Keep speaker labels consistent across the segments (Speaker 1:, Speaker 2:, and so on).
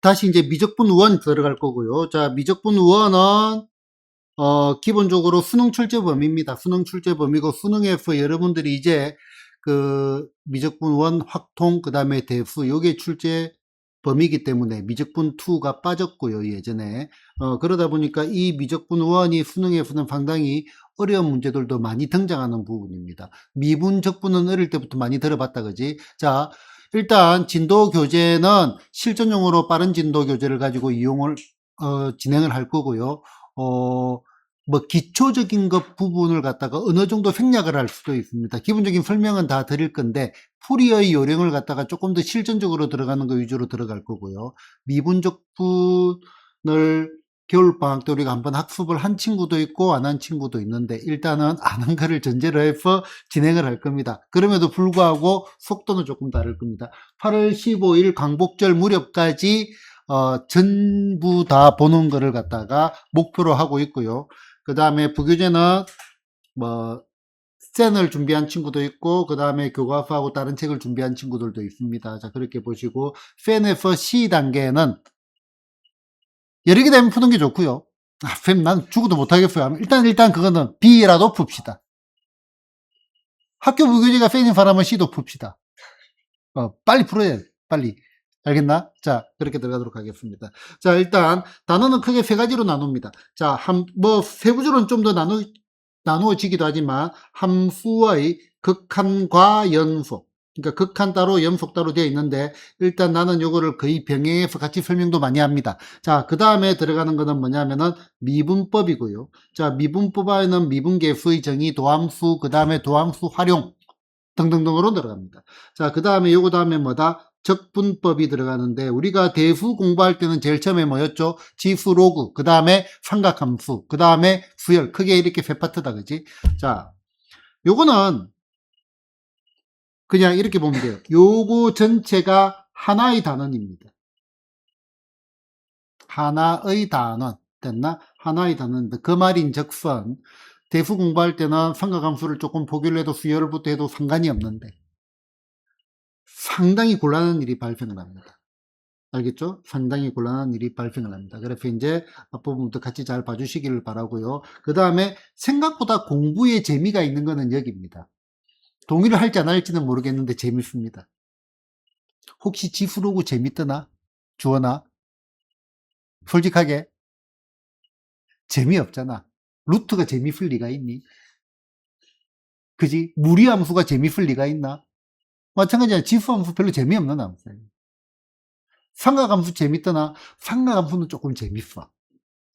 Speaker 1: 다시 이제 미적분 원 들어갈 거고요. 자, 미적분 원은 기본적으로 수능 출제 범위입니다. 수능 출제 범위고 수능에서 여러분들이 이제 그 미적분 원 확통 그다음에 대수 요게 출제 범위이기 때문에 미적분 2가 빠졌고요. 예전에 그러다 보니까 이 미적분 1이 수능에서는 상당히 어려운 문제들도 많이 등장하는 부분입니다. 미분 적분은 어릴 때부터 많이 들어봤다 그지? 자, 일단 진도 교재는 실전용으로 빠른 진도 교재를 가지고 이용을 진행을 할 거고요. 뭐 기초적인 것 부분을 갖다가 어느 정도 생략을 할 수도 있습니다. 기본적인 설명은 다 드릴 건데 풀이의 요령을 갖다가 조금 더 실전적으로 들어가는 거 위주로 들어갈 거고요. 미분적분을 겨울방학 때 우리가 한번 학습을 한 친구도 있고 안 한 친구도 있는데 일단은 안 한 거를 전제로 해서 진행을 할 겁니다. 그럼에도 불구하고 속도는 조금 다를 겁니다. 8월 15일 광복절 무렵까지 전부 다 보는 거를 갖다가 목표로 하고 있고요. 그 다음에 부교재는 뭐 센을 준비한 친구도 있고 그 다음에 교과서하고 다른 책을 준비한 친구들도 있습니다. 자, 그렇게 보시고 센에서 C 단계는 여러 개 되면 푸는 게 좋고요. 쌤, 난 죽어도 못하겠어요. 일단 그거는 B라도 풉시다. 학교 부교재가 센인 사람은 C도 풉시다. 빨리 풀어야 돼. 빨리. 알겠나? 자, 그렇게 들어가도록 하겠습니다. 자, 일단 단어는 크게 세 가지로 나눕니다. 자, 뭐 세부적으로는 좀 더 나누어지기도 하지만 함수의 극한과 연속, 그러니까 극한 따로 연속 따로 되어 있는데 일단 나는 요거를 거의 병행해서 같이 설명도 많이 합니다. 자, 그 다음에 들어가는 거는 뭐냐면은 미분법이고요. 자, 미분법 안에는 미분계수의 정의, 도함수, 그 다음에 도함수 활용 등등등으로 들어갑니다. 자, 그 다음에 요거 다음에 뭐다? 적분법이 들어가는데 우리가 대수 공부할 때는 제일 처음에 뭐였죠? 지수 로그, 그 다음에 삼각함수, 그 다음에 수열. 크게 이렇게 세 파트다, 그지? 자, 요거는 그냥 이렇게 보면 돼요. 요거 전체가 하나의 단원입니다. 하나의 단원. 됐나? 하나의 단원인데 그 말인 적선 대수 공부할 때는 삼각함수를 조금 보기로 해도 수열부터 해도 상관이 없는데 상당히 곤란한 일이 발생을 합니다. 알겠죠? 상당히 곤란한 일이 발생을 합니다. 그래서 이제 앞부분부터 같이 잘 봐주시기를 바라고요. 그 다음에 생각보다 공부에 재미가 있는 거는 여기입니다. 동의를 할지 안 할지는 모르겠는데 재밌습니다. 혹시 지수로그 재밌더나? 주어나? 솔직하게 재미없잖아. 루트가 재밌을 리가 있니? 그지? 무리함수가 재밌을 리가 있나? 마찬가지야. 지수함수 별로 재미없는 함수예요. 삼각함수 재밌더나? 삼각함수는 조금 재밌어.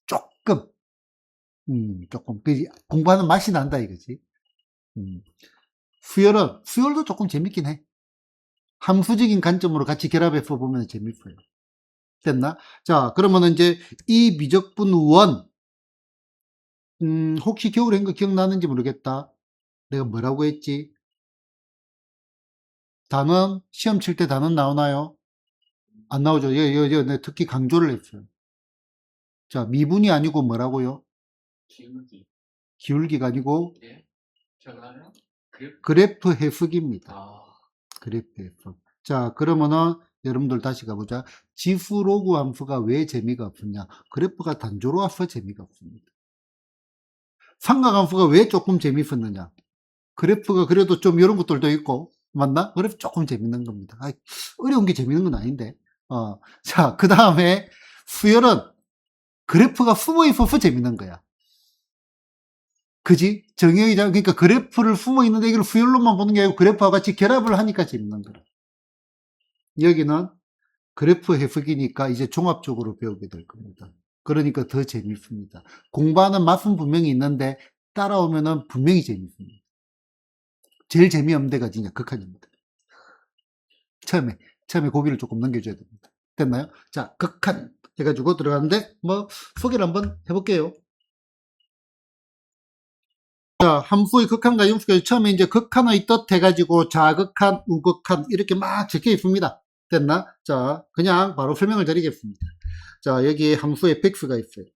Speaker 1: 조금. 조금. 그지? 공부하는 맛이 난다 이거지. 수열도 조금 재밌긴 해. 함수적인 관점으로 같이 결합해서 보면 재밌어요. 됐나? 자, 그러면 이제 이 미적분 원, 혹시 겨울에 한 거 기억나는지 모르겠다. 내가 뭐라고 했지? 단원, 시험 칠 때 단원 나오나요? 안 나오죠. 내가 특히 강조를 했어요. 자, 미분이 아니고 뭐라고요?
Speaker 2: 기울기.
Speaker 1: 기울기가 아니고
Speaker 2: 예. 전화요?
Speaker 1: 그래프 해석입니다.
Speaker 2: 아.
Speaker 1: 그래프 해석. 자, 그러면은 여러분들 다시 가보자. 지수 로그 함수가 왜 재미가 없었냐? 그래프가 단조로워서 재미가 없습니다. 삼각함수가 왜 조금 재밌었느냐? 그래프가 그래도 좀 이런 것들도 있고, 맞나? 그래프 조금 재밌는 겁니다. 어려운 게 재밌는 건 아닌데. 자, 그 다음에 수열은 그래프가 숨어 있어서 재밌는 거야. 그지? 정형이자, 그러니까 그래프를 숨어 있는데 이걸 수열로만 보는 게 아니고 그래프와 같이 결합을 하니까 재밌는 거야. 여기는 그래프 해석이니까 이제 종합적으로 배우게 될 겁니다. 그러니까 더 재밌습니다. 공부하는 맛은 분명히 있는데 따라오면은 분명히 재밌습니다. 제일 재미없는 데가 진짜 극한입니다. 처음에 고비를 조금 넘겨줘야 됩니다. 됐나요? 자, 극한 해가지고 들어가는데 뭐 소개를 한번 해볼게요. 자, 함수의 극한과 영수가 처음에 이제 극한의 뜻 해가지고 좌극한, 우극한 이렇게 막 적혀 있습니다. 됐나? 자, 그냥 바로 설명을 드리겠습니다. 자, 여기 함수 fx가 있어요.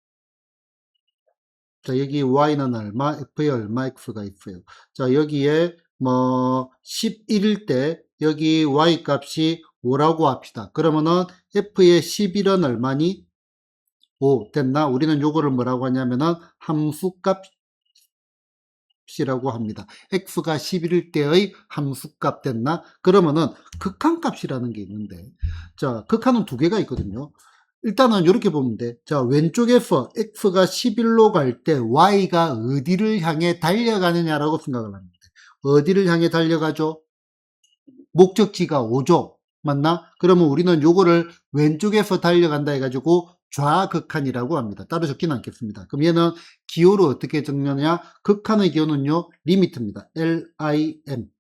Speaker 1: 자, 여기 y는 얼마, f에 얼마 x가 있어요. 자, 여기에 뭐 11일 때 여기 y 값이 5라고 합시다. 그러면은 f의 11은 얼마니? 5 됐나? 우리는 요거를 뭐라고 하냐면은 함수값이라고 합니다. x가 11일 때의 함수값 됐나? 그러면은 극한값이라는 게 있는데, 자, 극한은 두 개가 있거든요. 일단은 이렇게 보면 돼. 자, 왼쪽에서 x가 11로 갈 때 y가 어디를 향해 달려가느냐라고 생각을 합니다. 어디를 향해 달려가죠? 목적지가 5죠. 맞나? 그러면 우리는 요거를 왼쪽에서 달려간다 해가지고 좌극한이라고 합니다. 따로 적지는 않겠습니다. 그럼 얘는 기호로 어떻게 적느냐? 극한의 기호는요, 리미트입니다. LIM.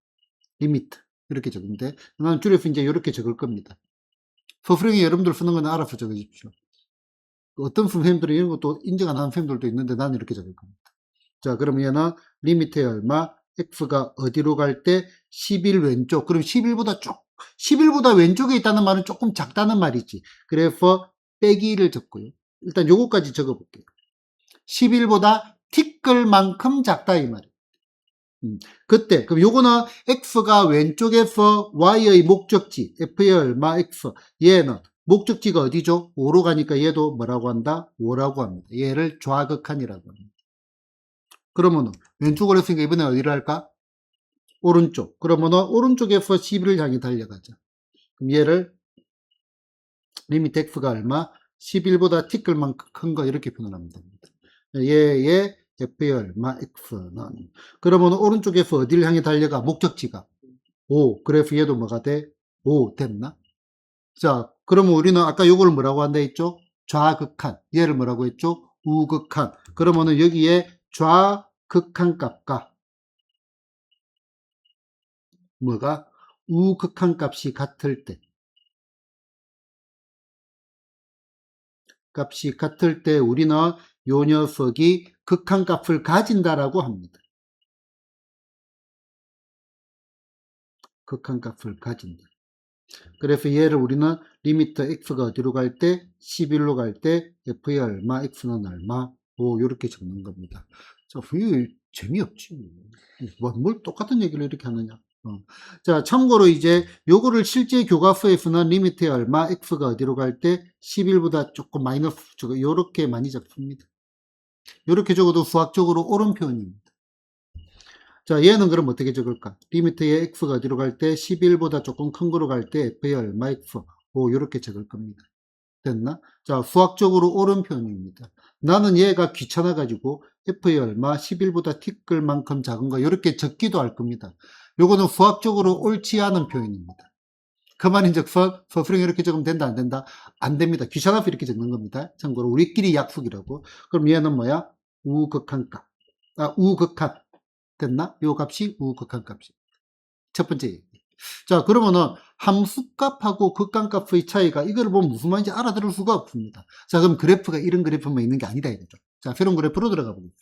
Speaker 1: 리미트. 이렇게 적는데, 나는 줄여서 이제 이렇게 적을 겁니다. 서술형에 여러분들 쓰는 건 알아서 적으십시오. 어떤 선생님들은 이런 것도 인정 안 하는 선생님들도 있는데 나는 이렇게 적을 겁니다. 자, 그러면 얘는 리미트의 얼마? x가 어디로 갈 때 10일 왼쪽. 그럼 10일보다 왼쪽에 있다는 말은 조금 작다는 말이지. 그래서 빼기를 적고요. 일단 요거까지 적어볼게요. 10일보다 티끌만큼 작다 이 말이에요. 그때 그럼 요거는 x가 왼쪽에서 y의 목적지 f의 얼마 x, 얘는 목적지가 어디죠? 5로 가니까 얘도 뭐라고 한다? 5라고 합니다. 얘를 좌극한이라고 합니다. 그러면은 왼쪽으로 했으니까 이번에 어디를 할까? 오른쪽. 그러면은 오른쪽에서 11을 향해 달려가자. 그럼 얘를 리미트 x가 얼마? 11보다 티끌만큼 큰 거 이렇게 표현하면 됩니다. 얘의 f의 얼마? x는. 그러면 오른쪽에서 어디를 향해 달려가? 목적지가 5. 그래서 얘도 뭐가 돼? 5 됐나? 자, 그러면 우리는 아까 요걸 뭐라고 한다 했죠? 좌극한. 얘를 뭐라고 했죠? 우극한. 그러면은 여기에 좌극한 값과 뭐가? 우극한 값이 같을 때. 우리는 요 녀석이 극한 값을 가진다라고 합니다. 극한 값을 가진다. 그래서 얘를 우리는 리미트 x가 어디로 갈 때? 11로 갈 때 f의 얼마, x는 얼마? 요렇게 적는 겁니다. 자, 이거 재미없지. 뭘 똑같은 얘기를 이렇게 하느냐. 자, 참고로 이제 요거를 실제 교과서에서는 리미트의 얼마, x가 어디로 갈 때 11보다 조금 마이너스 요렇게 많이 적습니다. 요렇게 적어도 수학적으로 옳은 표현입니다. 자, 얘는 그럼 어떻게 적을까? 리미트의 x가 어디로 갈 때 11보다 조금 큰 거로 갈 때 f의 얼마 x, 요렇게 적을 겁니다. 됐나? 자, 수학적으로 옳은 표현입니다. 나는 얘가 귀찮아가지고 f의 얼마 11보다 티끌만큼 작은 거 이렇게 적기도 할 겁니다. 요거는 수학적으로 옳지 않은 표현입니다. 그 말인즉슨 서술형 이렇게 적으면 된다 안 된다? 안 됩니다. 귀찮아서 이렇게 적는 겁니다. 참고로 우리끼리 약속이라고. 그럼 얘는 뭐야? 우극한 값. 우극한. 됐나? 요 값이 우극한 값이. 첫 번째 얘기. 자, 그러면은 함수값하고 극한값의 차이가 이거를 보면 무슨 말인지 알아들을 수가 없습니다. 자, 그럼 그래프가 이런 그래프만 있는 게 아니다 이거죠. 자, 새로운 그래프로 들어가 보겠습니다.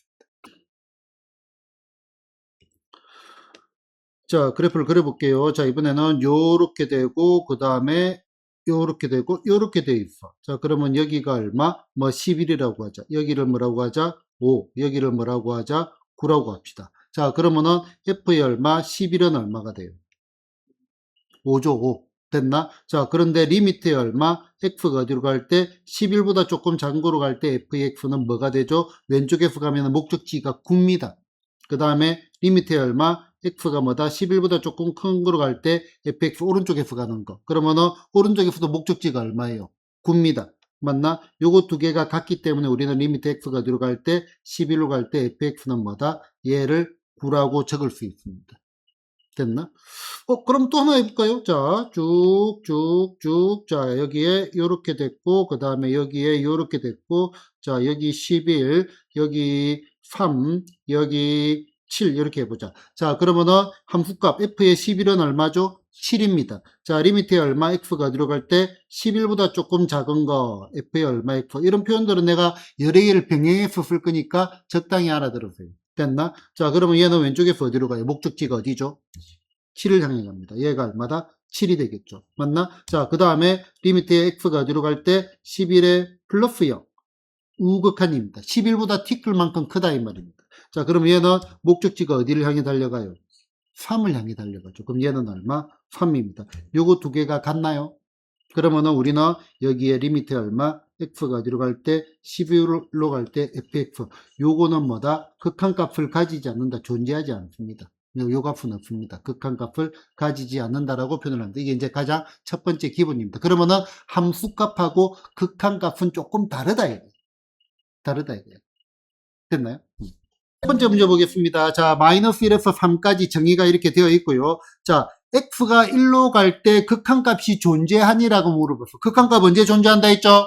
Speaker 1: 자, 그래프를 그려볼게요. 자, 이번에는 요렇게 되고 그 다음에 요렇게 되고 요렇게 돼 있어. 자, 그러면 여기가 얼마? 뭐 11이라고 하자. 여기를 뭐라고 하자? 5. 여기를 뭐라고 하자? 9라고 합시다. 자, 그러면은 f의 얼마? 11은 얼마가 돼요? 5죠, 5. 됐나? 자, 그런데 리미트의 얼마? x가 어디로 갈 때? 11보다 조금 작은 거로 갈 때 fx는 뭐가 되죠? 왼쪽에서 가면 목적지가 9입니다. 그 다음에 리미트의 얼마? x가 뭐다? 11보다 조금 큰 거로 갈 때 fx 오른쪽에서 가는 거. 그러면은 오른쪽에서도 목적지가 얼마예요? 9입니다. 맞나? 요거 두 개가 같기 때문에 우리는 리미트 x가 어디로 갈 때? 11로 갈 때 fx는 뭐다? 얘를 9라고 적을 수 있습니다. 됐나? 그럼 또 하나 해볼까요? 자, 쭉. 자, 여기에 요렇게 됐고, 그 다음에 여기에 요렇게 됐고, 자, 여기 11, 여기 3, 여기 7, 이렇게 해보자. 자, 그러면은 함수값 f의 11은 얼마죠? 7입니다. 자, 리미트의 얼마? x가 들어갈 때 11보다 조금 작은 거, f의 얼마 x. 이런 표현들은 내가 여러 개를 병행해서 쓸 거니까 적당히 알아들으세요. 됐나? 자, 그러면 얘는 왼쪽에서 어디로 가요? 목적지가 어디죠? 7을 향해 갑니다. 얘가 얼마다? 7이 되겠죠. 맞나? 자, 그 다음에 리미트의 x가 어디로 갈 때 11에 플러스 0. 우극한입니다. 11보다 티끌만큼 크다 이 말입니다. 자, 그럼 얘는 목적지가 어디를 향해 달려가요? 3을 향해 달려가죠. 그럼 얘는 얼마? 3입니다. 요거 두 개가 같나요? 그러면은 우리는 여기에 리미트 얼마? x가 어디로 갈 때? 12로 갈 때 fx. 요거는 뭐다? 극한값을 가지지 않는다. 존재하지 않습니다. 요 값은 없습니다. 극한값을 가지지 않는다라고 표현을 합니다. 이게 이제 가장 첫 번째 기본입니다. 그러면은 함수값하고 극한값은 조금 다르다 이거예요. 다르다 이거예요. 됐나요? 첫 번째 문제 보겠습니다. 자, 마이너스 1에서 3까지 정의가 이렇게 되어 있고요. 자, x가 1로 갈 때 극한값이 존재하니라고 물어봤어. 극한값 언제 존재한다 했죠?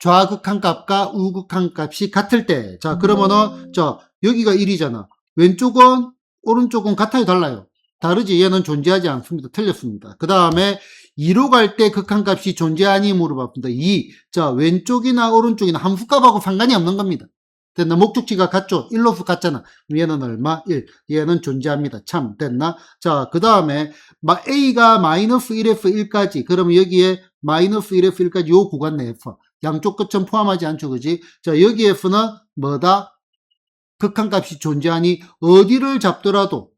Speaker 1: 좌극한값과 우극한값이 같을 때. 자, 그러면은 자, 여기가 1이잖아. 왼쪽은 오른쪽은 같아요, 달라요? 다르지. 얘는 존재하지 않습니다. 틀렸습니다. 그 다음에 2로 갈 때 극한값이 존재하니 물어봤습니다. 2. 자, 왼쪽이나 오른쪽이나 함수값하고 상관이 없는 겁니다. 됐나? 목적지가 같죠? 1로서 같잖아. 얘는 얼마? 1. 얘는 존재합니다. 참, 됐나? 자, 그 다음에 A가 마이너스 1에서 1까지. 그러면 여기에 마이너스 1에서 1까지 요 구간 내 F. 양쪽 끝은 포함하지 않죠, 그지? 자, 여기에서는 뭐다? 극한값이 존재하니 어디를 잡더라도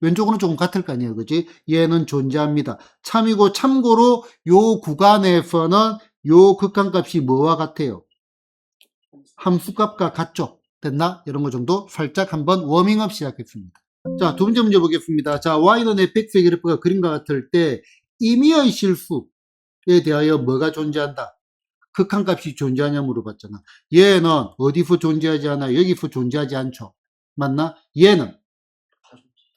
Speaker 1: 왼쪽으로는 조금 같을 거 아니에요, 그지? 얘는 존재합니다. 참이고 참고로 요 구간에서는 요 극한값이 뭐와 같아요? 함수값과 같죠? 됐나? 이런 거 정도 살짝 한번 워밍업 시작했습니다. 자, 두 번째 문제 보겠습니다. 자, y는 fx의 그래프가 그림과 같을 때 임의의 실수에 대하여 뭐가 존재한다? 극한값이 존재하냐 물어봤잖아. 얘는 어디서 존재하지 않아요? 여기서 존재하지 않죠. 맞나? 얘는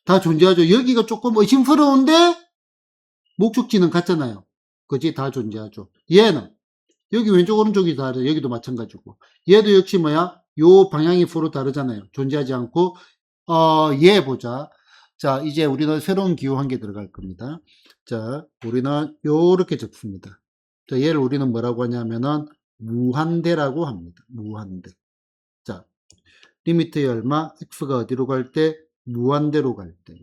Speaker 1: 다 존재하죠. 여기가 조금 의심스러운데 목적지는 같잖아요. 그지? 다 존재하죠. 얘는 여기 왼쪽 오른쪽이 다르죠. 여기도 마찬가지고. 얘도 역시 뭐야? 요 방향이 서로 다르잖아요. 존재하지 않고 얘 보자. 자, 이제 우리는 새로운 기호 한 개 들어갈 겁니다. 자, 우리는 요렇게 적습니다. 자, 얘를 우리는 뭐라고 하냐면은 무한대라고 합니다. 무한대. 자, 리미트의 얼마? x가 어디로 갈 때? 무한대로 갈 때.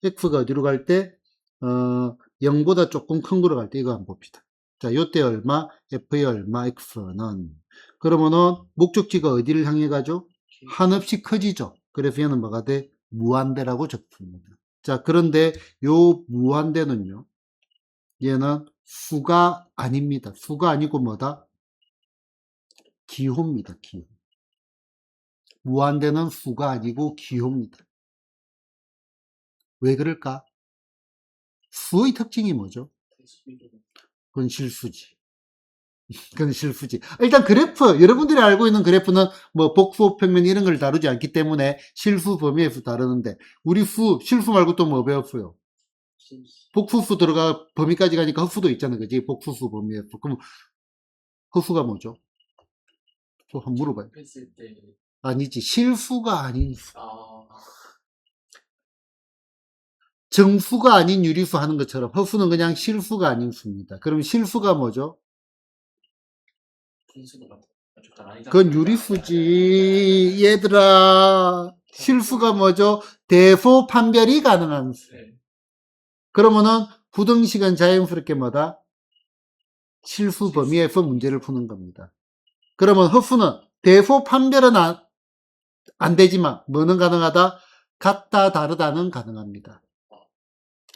Speaker 1: x가 어디로 갈 때? 0보다 조금 큰 거로 갈 때 이거 한번 봅시다. 자, 요때 얼마? f의 얼마? x는. 그러면은 목적지가 어디를 향해 가죠? 한없이 커지죠. 그래서 얘는 뭐가 돼? 무한대라고 적습니다. 자, 그런데 요 무한대는요. 얘는 수가 아닙니다. 수가 아니고 뭐다? 기호입니다. 기호. 무한대는 수가 아니고 기호입니다. 왜 그럴까? 수의 특징이 뭐죠? 그건 실수지. 그건 실수지. 일단 그래프, 여러분들이 알고 있는 그래프는 뭐 복수, 평면 이런 걸 다루지 않기 때문에 실수 범위에서 다루는데 우리 실수 말고 또 뭐 배웠어요? 복수수 들어가 범위까지 가니까 헛수도 있잖아, 그지? 복수수 범위에서. 그럼 헛수가 뭐죠? 또 한번 물어봐요.
Speaker 2: 했을 때,
Speaker 1: 아니지, 실수가 아닌 수.
Speaker 2: 아,
Speaker 1: 정수가 아닌 유리수 하는 것처럼 헛수는 그냥 실수가 아닌 수입니다. 그럼 실수가 뭐죠?
Speaker 2: 분수가 잘 아니잖아.
Speaker 1: 그건 유리수지, 얘들아. 실수가 뭐죠? 대소 판별이 가능한 수.
Speaker 2: 네.
Speaker 1: 그러면은 부등식은 자연스럽게 뭐다? 실수 범위에서 문제를 푸는 겁니다. 그러면 헛수는 대소 판별은 안 되지만 뭐는 가능하다? 같다 다르다는 가능합니다.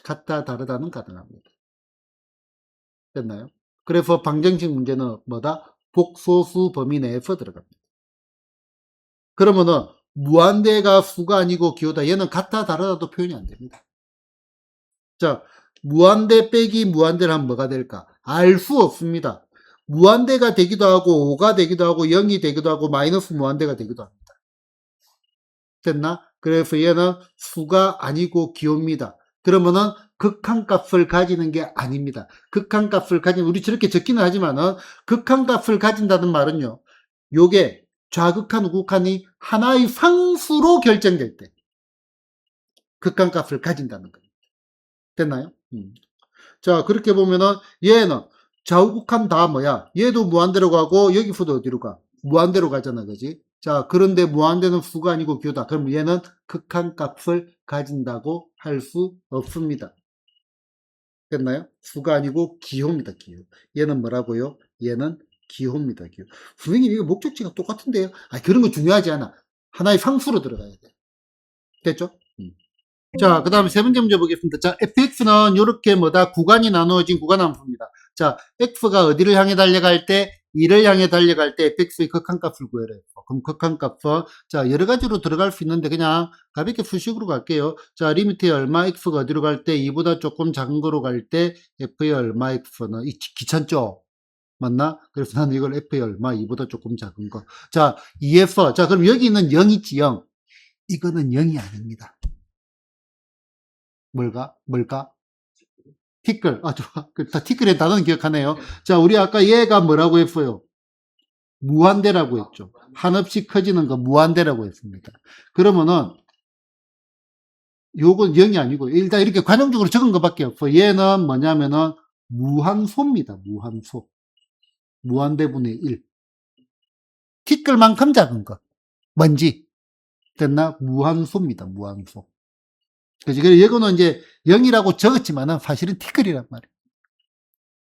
Speaker 1: 같다 다르다는 가능합니다. 됐나요? 그래서 방정식 문제는 뭐다? 복소수 범위 내에서 들어갑니다. 그러면은 무한대가 수가 아니고 기호다. 얘는 같다 다르다도 표현이 안 됩니다. 자, 무한대 빼기 무한대를 하면 뭐가 될까? 알 수 없습니다. 무한대가 되기도 하고 5가 되기도 하고 0이 되기도 하고 마이너스 무한대가 되기도 합니다. 됐나? 그래서 얘는 수가 아니고 기호입니다. 그러면은 극한값을 가지는 게 아닙니다. 극한값을 가진, 우리 저렇게 적기는 하지만은 극한값을 가진다는 말은요. 요게 좌극한, 우극한이 하나의 상수로 결정될 때 극한값을 가진다는 겁니다. 됐나요? 자, 그렇게 보면은 얘는 좌우극한 다 뭐야? 얘도 무한대로 가고 여기서도 어디로 가? 무한대로 가잖아, 그지? 자, 그런데 무한대는 수가 아니고 기호다. 그럼 얘는 극한값을 가진다고 할 수 없습니다. 됐나요? 수가 아니고 기호입니다, 기호. 얘는 뭐라고요? 얘는 기호입니다, 기호. 선생님, 이거 목적지가 똑같은데요? 아, 그런 거 중요하지 않아. 하나의 상수로 들어가야 돼. 됐죠? 자, 그 다음에 세 번째 문제 보겠습니다. 자, fx는 이렇게 뭐다? 구간이 나누어진 구간 함수입니다. 자, x가 어디를 향해 달려갈 때? 2를 향해 달려갈 때 fx의 극한값을 구해라. 그럼 극한값은, 자, 여러 가지로 들어갈 수 있는데 그냥 가볍게 수식으로 갈게요. 자, 리미트에 얼마 x가 어디로 갈 때? 2보다 조금 작은 거로 갈 때 f의 얼마 x는, 귀찮죠? 맞나? 그래서 나는 이걸 f의 얼마, 2보다 조금 작은 거. 자, 2f. 자, 그럼 여기 있는 0 있지, 0. 이거는 0이 아닙니다. 뭘까? 티끌. 아, 좋아. 다 티끌의 단어는 기억하네요. 자, 우리 아까 얘가 뭐라고 했어요? 무한대라고 했죠. 한없이 커지는 거 무한대라고 했습니다. 그러면은, 요건 0이 아니고, 일단 이렇게 관용적으로 적은 것밖에 없어. 얘는 뭐냐면은, 무한소입니다. 무한소. 무한대분의 1. 티끌만큼 작은 거. 뭔지. 됐나? 무한소입니다. 무한소. 그지? 그래서 이거는 이제 0이라고 적었지만은 사실은 티끌이란 말이에요.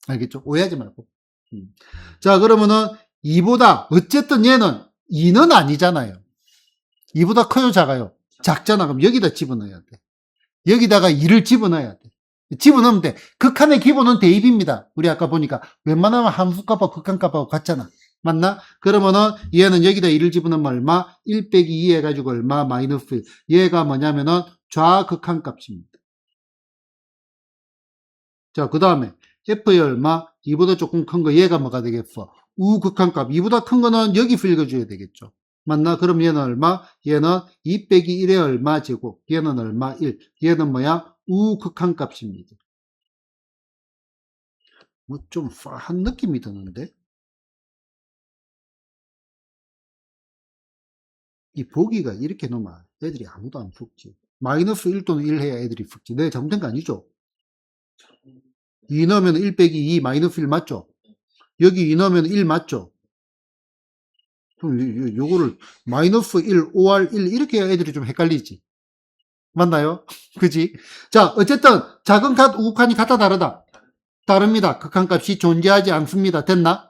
Speaker 1: 알겠죠? 오해하지 말고. 자, 그러면은 2보다, 어쨌든 얘는 2는 아니잖아요. 2보다 커요, 작아요? 작잖아. 그럼 여기다 집어넣어야 돼. 여기다가 2를 집어넣어야 돼. 집어넣으면 돼. 극한의 기본은 대입입니다. 우리 아까 보니까 웬만하면 함수값하고 극한값하고 같잖아. 맞나? 그러면은 얘는 여기다 2를 집어넣으면 얼마? 1 빼기 2 해가지고 얼마? 마이너스 1. 얘가 뭐냐면은 좌극한값입니다. 자, 그 다음에 f의 얼마? 2보다 조금 큰 거 얘가 뭐가 되겠어? 우극한값. 2보다 큰 거는 여기서 읽어줘야 되겠죠. 맞나? 그럼 얘는 얼마? 얘는 2 빼기 1의 얼마 제곱. 얘는 얼마? 1. 얘는 뭐야? 우극한값입니다. 뭐 좀 한 느낌이 드는데? 이 보기가 이렇게 놓으면 애들이 아무도 안 푸지. 마이너스 1 또는 1 해야 애들이 푸지. 내가 잘못된 거 아니죠? 2 넣으면 1 빼기 2 마이너스 1 맞죠? 여기 2 넣으면 1 맞죠? 그럼 요거를 마이너스 1, 5R 1 이렇게 해야 애들이 좀 헷갈리지. 맞나요? 그지? 자, 어쨌든 작은 칸, 우칸이 같다 다르다? 다릅니다. 극한값이 존재하지 않습니다. 됐나?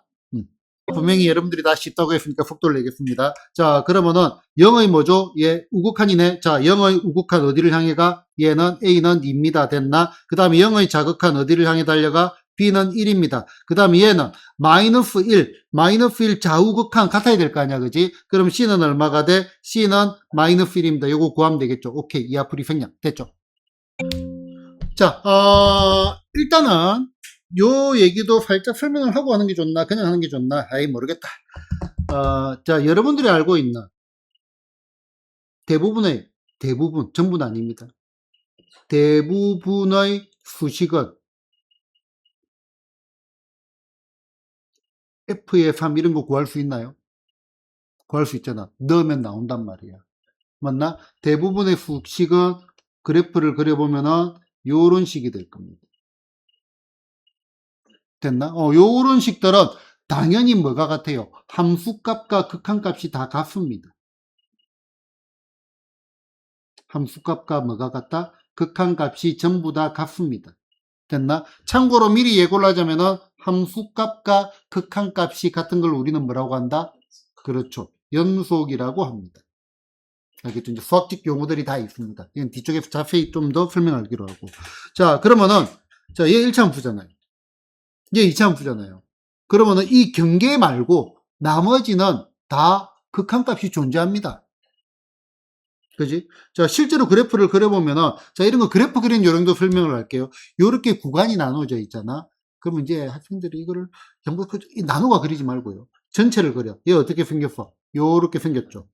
Speaker 1: 분명히 여러분들이 다 쉽다고 했으니까 속도를 내겠습니다. 자, 그러면은 0의 뭐죠? 예, 우극한이네. 자, 0의 우극한 어디를 향해 가? 얘는 A는 2입니다. 됐나? 그 다음에 0의 자극한 어디를 향해 달려가? B는 1입니다. 그 다음에 얘는 마이너스 1, 마이너스 1 좌우극한 같아야 될 거 아니야, 그지? 그럼 C는 얼마가 돼? C는 마이너스 1입니다. 요거 구하면 되겠죠. 오케이, 이 앞으로 생략. 됐죠? 자, 일단은 요 얘기도 살짝 설명을 하고 하는 게 좋나, 그냥 하는 게 좋나, 아이, 모르겠다. 자, 여러분들이 알고 있는 대부분, 전부는 아닙니다. 대부분의 수식은 F의 3 이런 거 구할 수 있나요? 구할 수 있잖아. 넣으면 나온단 말이야. 맞나? 대부분의 수식은 그래프를 그려보면은 요런 식이 될 겁니다. 됐나? 요런 식들은 당연히 뭐가 같아요? 함수값과 극한값이 다 같습니다. 함수값과 뭐가 같다? 극한값이 전부 다 같습니다. 됐나? 참고로 미리 예고를 하자면은 함수값과 극한값이 같은 걸 우리는 뭐라고 한다? 그렇죠. 연속이라고 합니다. 알겠죠? 이제 수학적 용어들이 다 있습니다. 이건 뒤쪽에서 자세히 좀 더 설명하기로 하고. 자, 그러면은, 자, 얘 1차 함수잖아요. 얘 2차 함수잖아요. 그러면은 이 경계 말고 나머지는 다 극한값이 존재합니다. 그지? 자, 실제로 그래프를 그려보면은, 자, 이런 거 그래프 그린 요령도 설명을 할게요. 요렇게 구간이 나눠져 있잖아. 그러면 이제 학생들이 이거를 전부 나누가 그리지 말고요. 전체를 그려. 얘 어떻게 생겼어? 요렇게 생겼죠.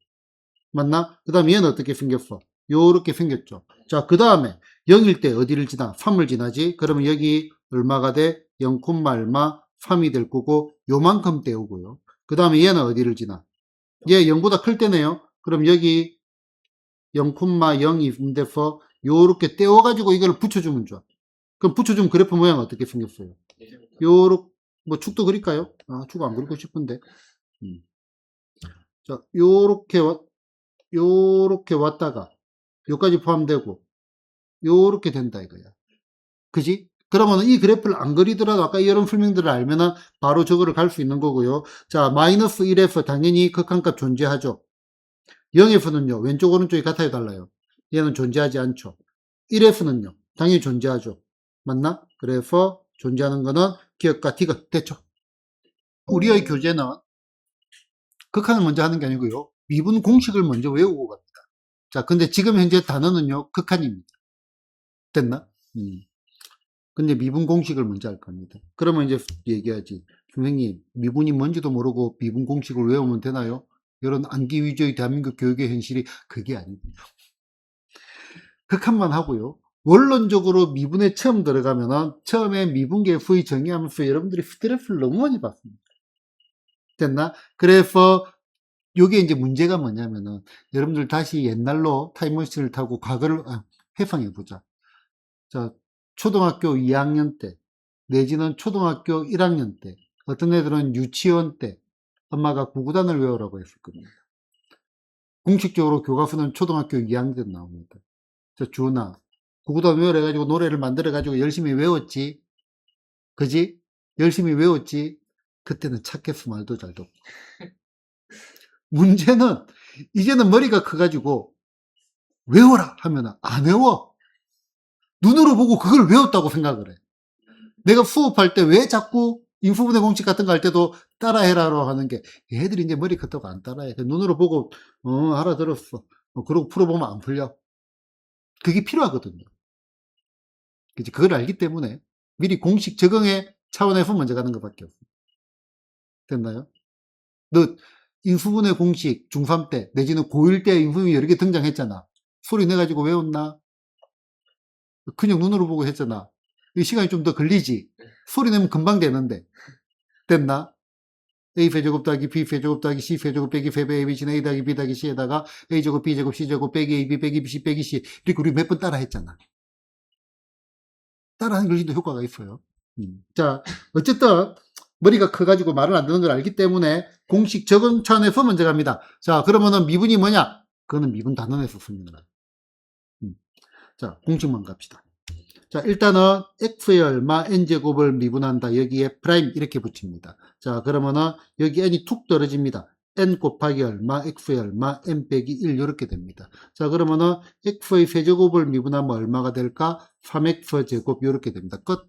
Speaker 1: 맞나? 그 다음에 얘는 어떻게 생겼어? 요렇게 생겼죠. 자, 그 다음에 0일 때 어디를 지나? 3을 지나지? 그러면 여기 얼마가 돼? 0, 얼마? 3이 될 거고, 요만큼 떼우고요. 그 다음에 얘는 어디를 지나? 얘 0보다 클 때네요. 그럼 여기 0,0이 돼서 요렇게 떼워가지고 이걸 붙여주면 좋아. 그럼 붙여주면 그래프 모양 어떻게 생겼어요? 요렇게, 뭐 축도 그릴까요? 아, 축 안 그리고 싶은데. 자, 요렇게 왔다가, 요까지 포함되고, 요렇게 된다 이거야. 그지? 그러면 이 그래프를 안 그리더라도 아까 이런 설명들을 알면은 바로 저거를 갈 수 있는 거고요. 자, 마이너스 1에서 당연히 극한값 존재하죠. 0에서는요, 왼쪽, 오른쪽이 같아요, 달라요? 얘는 존재하지 않죠. 1F는요. 당연히 존재하죠. 맞나? 그래서 존재하는 거는 기억과 디귿 됐죠. 우리의 교재는 극한을 먼저 하는 게 아니고요. 미분 공식을 먼저 외우고 갑니다. 자, 근데 지금 현재 단어는요. 극한입니다. 됐나? 근데 미분 공식을 먼저 할 겁니다. 그러면 이제 얘기하지. 선생님, 미분이 뭔지도 모르고 미분 공식을 외우면 되나요? 이런 암기 위주의 대한민국 교육의 현실이 그게 아닙니다. 극한만 하고요. 원론적으로 미분에 처음 들어가면은 처음에 미분계 F 정의하면서 여러분들이 스트레스를 너무 많이 받습니다. 됐나? 그래서 요게 이제 문제가 뭐냐면은 여러분들 다시 옛날로 타임머신을 타고 과거를 회상해 보자. 자, 초등학교 2학년 때 내지는 초등학교 1학년 때 어떤 애들은 유치원 때 엄마가 구구단을 외우라고 했을 겁니다. 공식적으로 교과서는 초등학교 2학년 때 나옵니다. 자, 주은아, 구구단 외우라 해가지고 노래를 만들어가지고 열심히 외웠지? 그지? 열심히 외웠지? 그때는 착했어, 말도 잘 듣고. 문제는 이제는 머리가 커가지고 외워라 하면 안 외워. 눈으로 보고 그걸 외웠다고 생각을 해. 내가 수업할 때 왜 자꾸 인수분해 공식 같은 거 할 때도 따라해라로 하는 게 얘들이 이제 머리 컸다고 안 따라해. 눈으로 보고 알아들었어. 그러고 풀어보면 안 풀려. 그게 필요하거든요. 그치? 그걸 알기 때문에 미리 공식 적응의 차원에서 먼저 가는 것밖에 없어. 됐나요? 너 인수분해 공식 중3 때 내지는 고1 때 인수분해 여러 개 등장했잖아. 소리 내가지고 외웠나? 그냥 눈으로 보고 했잖아. 이 시간이 좀 더 걸리지. 소리 내면 금방 되는데. 됐나? a제곱 더하기 b제곱 더하기 c제곱 빼기 세배 abc는 a 더하기 b 더하기 c에다가 a제곱 b제곱 c제곱 빼기 ab 빼기 bc 빼기 c 이렇게 우리 몇 번 따라 했잖아. 따라하는 것도 효과가 있어요. 자, 어쨌든 머리가 커가지고 말을 안 듣는 걸 알기 때문에 공식 적응 차원에서 먼저 갑니다. 자, 그러면은 미분이 뭐냐? 그거는 미분 단원에서 씁니다. 자, 공식만 갑시다. 자, 일단은 x의 얼마 n제곱을 미분한다. 여기에 프라임 이렇게 붙입니다. 자, 그러면은 여기 n이 툭 떨어집니다. n 곱하기 얼마, x의 얼마, n 빼기 1 이렇게 됩니다. 자, 그러면은 x의 세제곱을 미분하면 얼마가 될까? 3x제곱 이렇게 됩니다. 끝.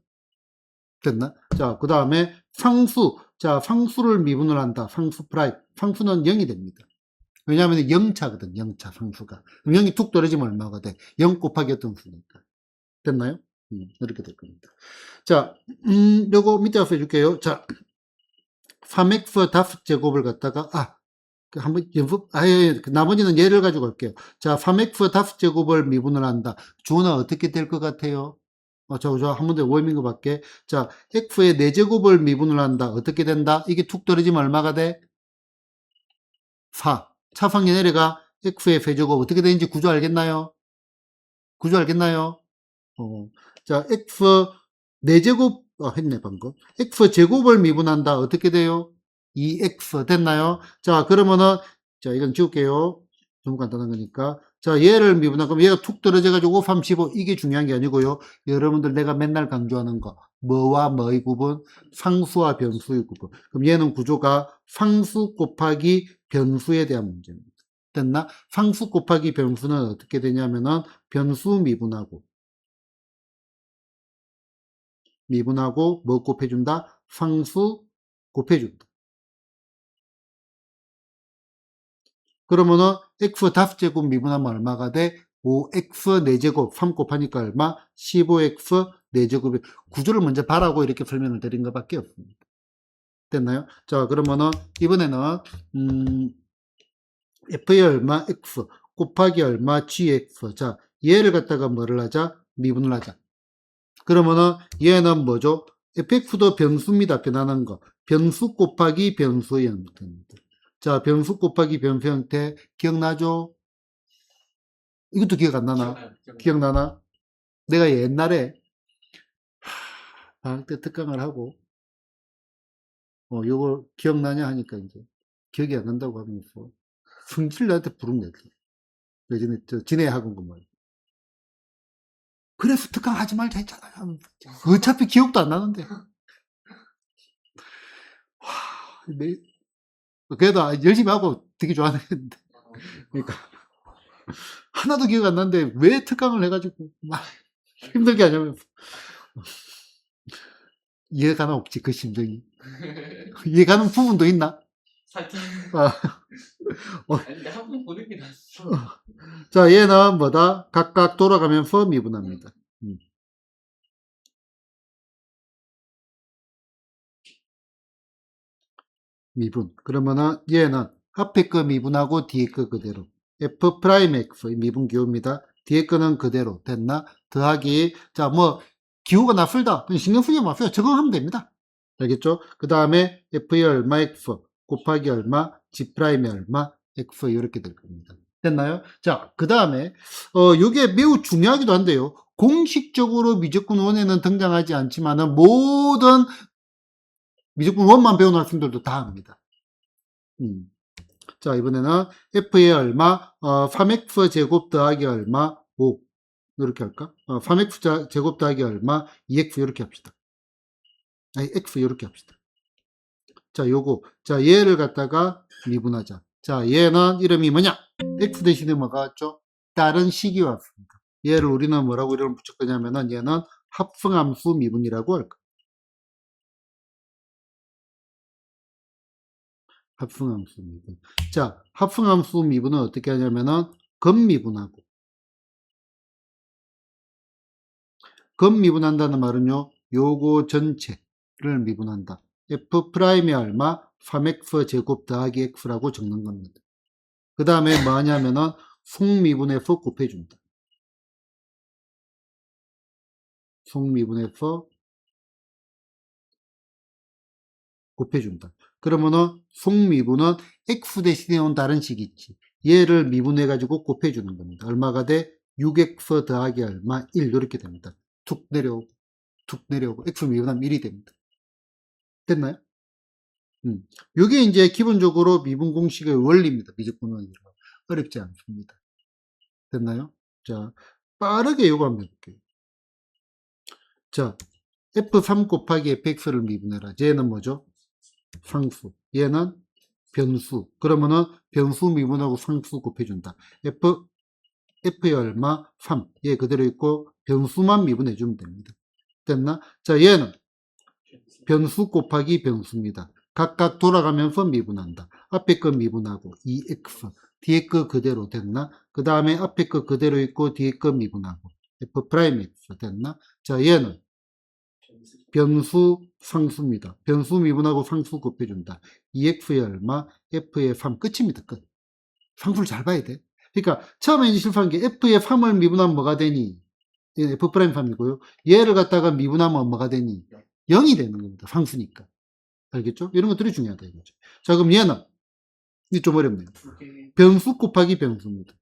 Speaker 1: 됐나? 자, 그 다음에 상수. 자, 상수를 미분을 한다. 상수 프라임. 상수는 0이 됩니다. 왜냐하면 0차거든. 0차 상수가. 그럼 0이 툭 떨어지면 얼마가 돼? 0 곱하기 어떤 수니까. 됐나요? 이렇게 될 겁니다. 자, 요거 밑에 가서 해줄게요. 자, 3x 5제곱을 갖다가, 한번 연습, 나머지는 예를 가지고 갈게요. 자, 3x 5제곱을 미분을 한다. 주어는 어떻게 될 것 같아요? 한 번 더 워밍 거 밖에. 자, x의 4제곱을 미분을 한다. 어떻게 된다? 이게 툭 떨어지면 얼마가 돼? 4. 차상에 내려가 x의 세제곱 어떻게 되는지 구조 알겠나요? 구조 알겠나요? 자, x 4제곱, 했네, 방금. x 제곱을 미분한다. 어떻게 돼요? 2x 됐나요? 자, 그러면은, 자, 이건 지울게요. 너무 간단한 거니까. 자, 얘를 미분하면, 그럼 얘가 툭 떨어져가지고 5, 3, 15. 이게 중요한 게 아니고요. 여러분들 내가 맨날 강조하는 거. 뭐와 뭐의 구분? 상수와 변수의 구분. 그럼 얘는 구조가 상수 곱하기 변수에 대한 문제입니다. 됐나? 상수 곱하기 변수는 어떻게 되냐면은, 변수 미분하고 뭐 곱해준다? 상수 곱해준다. 그러면은 x 5제곱 미분하면 얼마가 돼? 5x 4제곱 3 곱하니까 얼마? 15x 4제곱이 구조를 먼저 봐라고 이렇게 설명을 드린 것밖에 없습니다. 됐나요? 자, 그러면은 이번에는 f의 얼마? x 곱하기 얼마? gx. 자, 얘를 갖다가 뭐를 하자? 미분을 하자. 그러면은 얘는 뭐죠? fx도 변수입니다. 변하는 거. 변수 곱하기 변수의 형태입니다. 자, 변수 곱하기 변수 형태 기억나죠? 이것도 기억 안 나나? 기억나나? 내가 옛날에 방학 때 특강을 하고 요걸 기억나냐 하니까 이제 기억이 안 난다고 하면서 성질 나한테 부른 거지. 예전에 진해 학원 그 말. 그래서 특강 하지 말자 했잖아요. 하면서. 어차피 기억도 안 나는데. 그래도 열심히 하고 되게 좋아하는데. 그러니까 하나도 기억 안 나는데 왜 특강을 해가지고 막 힘들게 하냐면서. 이해가는 없지, 그 심정이. 이해가는 부분도 있나?
Speaker 2: 살짝.
Speaker 1: 아,
Speaker 2: 아니, 근데 한 번 보는 게 낫어.
Speaker 1: 자, 얘는 뭐다? 각각 돌아가면서 미분합니다. 미분. 그러면은 얘는 앞에 거 미분하고 뒤에 거 그대로. F 프라임 X 미분 기호입니다. 뒤에 거는 그대로. 됐나? 더하기. 자, 뭐, 기호가 낯설다. 그냥 신경 쓰지 마세요. 적응하면 됩니다. 알겠죠? 그 다음에 F의 얼마 X 곱하기 얼마 G 프라임이 얼마 X 이렇게 될 겁니다. 됐나요? 자, 그 다음에, 요게 매우 중요하기도 한데요. 공식적으로 미적분 원에는 등장하지 않지만은 모든 미적분 원만 배우는 학생들도 다 합니다. 자, 이번에는 f의 얼마, 3x 제곱 더하기 얼마, 5. 이렇게 할까? 3x 제곱 더하기 얼마, 2x 이렇게 합시다. 아니, x 이렇게 합시다. 자, 요거. 자, 얘를 갖다가 미분하자. 자, 얘는 이름이 뭐냐? x 대신에 뭐가 왔죠? 다른 식이 왔습니다. 얘를 우리는 뭐라고 이름을 붙일 거냐면은 얘는 합성함수 미분이라고 할 거예요. 합성함수 미분. 자, 합성함수 미분은 어떻게 하냐면은 겉미분하고 겉미분한다는 말은요, 요거 전체를 미분한다. f 프라임이 얼마? 3x 제곱 더하기 x라고 적는 겁니다. 그 다음에 뭐 하냐면은 속미분해서 곱해준다. 속미분해서 곱해준다. 그러면은 속미분은 x 대신에 온 다른 식이 있지. 얘를 미분해가지고 곱해주는 겁니다. 얼마가 돼? 6x 더하기 얼마? 1 이렇게 됩니다. 툭 내려오고 툭 내려오고 x 미분하면 1이 됩니다. 됐나요? 이게 이제 기본적으로 미분 공식의 원리입니다. 미적분 원리로. 어렵지 않습니다. 됐나요? 자, 빠르게 이거 한번 해볼게요. 자, f3 곱하기 fx를 미분해라. 얘는 뭐죠? 상수. 얘는 변수. 그러면은 변수 미분하고 상수 곱해준다. f의 얼마? 3. 얘 그대로 있고 변수만 미분해주면 됩니다. 됐나? 자, 얘는 변수 곱하기 변수입니다. 각각 돌아가면서 미분한다. 앞에 거 미분하고 2x, 뒤에 거 그대로 됐나? 그 다음에 앞에 거 그대로 있고 뒤에 거 미분하고 f 프라임 x 됐나? 자, 얘는 변수 상수입니다. 변수 미분하고 상수 곱해준다. 2x의 얼마? f의 3 끝입니다. 끝. 상수를 잘 봐야 돼. 그러니까 처음에 이제 실수한 게 f의 3을 미분하면 뭐가 되니? f 프라임 3이고요. 얘를 갖다가 미분하면 뭐가 되니? 0이 되는 겁니다. 상수니까. 알겠죠? 이런 것들이 중요하다 이거죠. 자, 그럼 얘는 이게 좀 어렵네요. 변수 곱하기 변수입니다.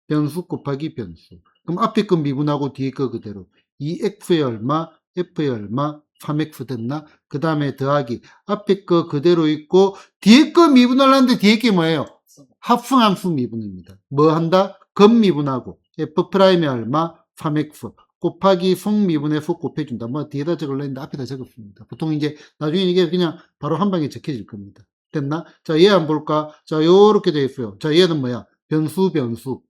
Speaker 1: 변수 곱하기 변수. 그럼 앞에 거 미분하고 뒤에 거 그대로. 2x의 얼마, f의 얼마, 3x 됐나? 그 다음에 더하기. 앞에 거 그대로 있고 뒤에 거 미분하려는데 뒤에 게 뭐예요? 합성함수 미분입니다. 뭐 한다? 겉미분하고 f 프라임의 얼마, 3x. 곱하기 속미분해서 곱해준다. 뭐 뒤에다 적으려 했는데 앞에다 적었습니다. 보통 이제 나중에 이게 그냥 바로 한 방에 적혀질 겁니다. 됐나? 자, 얘 한번 볼까? 자, 요렇게 되어 있어요. 자, 얘는 뭐야? 변수.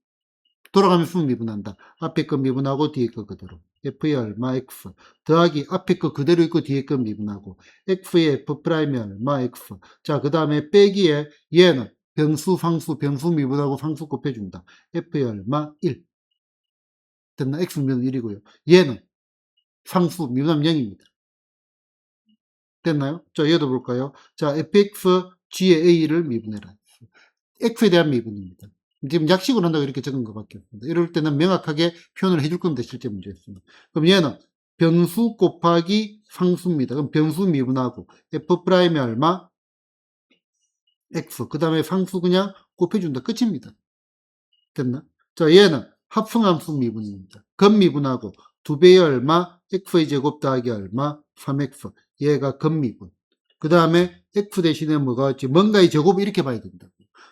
Speaker 1: 돌아가면서 미분한다. 앞에 거 미분하고 뒤에 거 그대로. f의 얼마 x 더하기 앞에 거 그대로 있고 뒤에 거 미분하고 x의 f 프라임의 얼마 x. 자, 그 다음에 빼기에 얘는 변수 미분하고 상수 곱해준다. f의 얼마 1. 됐나? x는 1이고요. 얘는 상수 미분하면 0입니다. 됐나요? 자, 얘도 볼까요? 자, fx g의 a를 미분해라. x에 대한 미분입니다. 지금 약식으로 한다고 이렇게 적은 것밖에 없습니다. 이럴 때는 명확하게 표현을 해줄 겁니다. 실제 문제였습니다. 그럼 얘는 변수 곱하기 상수입니다. 그럼 변수 미분하고 f 프라임이 얼마? x. 그 다음에 상수 그냥 곱해준다. 끝입니다. 됐나? 자, 얘는 합성함수 미분입니다. 겉미분하고 2배의 얼마? x의 제곱 더하기 얼마? 3x. 얘가 겉미분. 그 다음에 x 대신에 뭐가 왔지? 뭔가의 제곱 이렇게 봐야 된다.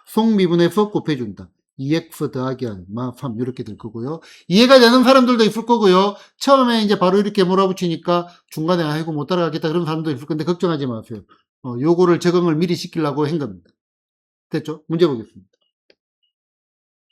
Speaker 1: 속미분해서 곱해준다. 2x 더하기 얼마? 3 이렇게 될 거고요. 이해가 되는 사람들도 있을 거고요. 처음에 이제 바로 이렇게 몰아붙이니까 중간에 아이고 못 따라가겠다 그런 사람도 있을 건데 걱정하지 마세요. 요거를 적응을 미리 시키려고 한 겁니다. 됐죠? 문제 보겠습니다.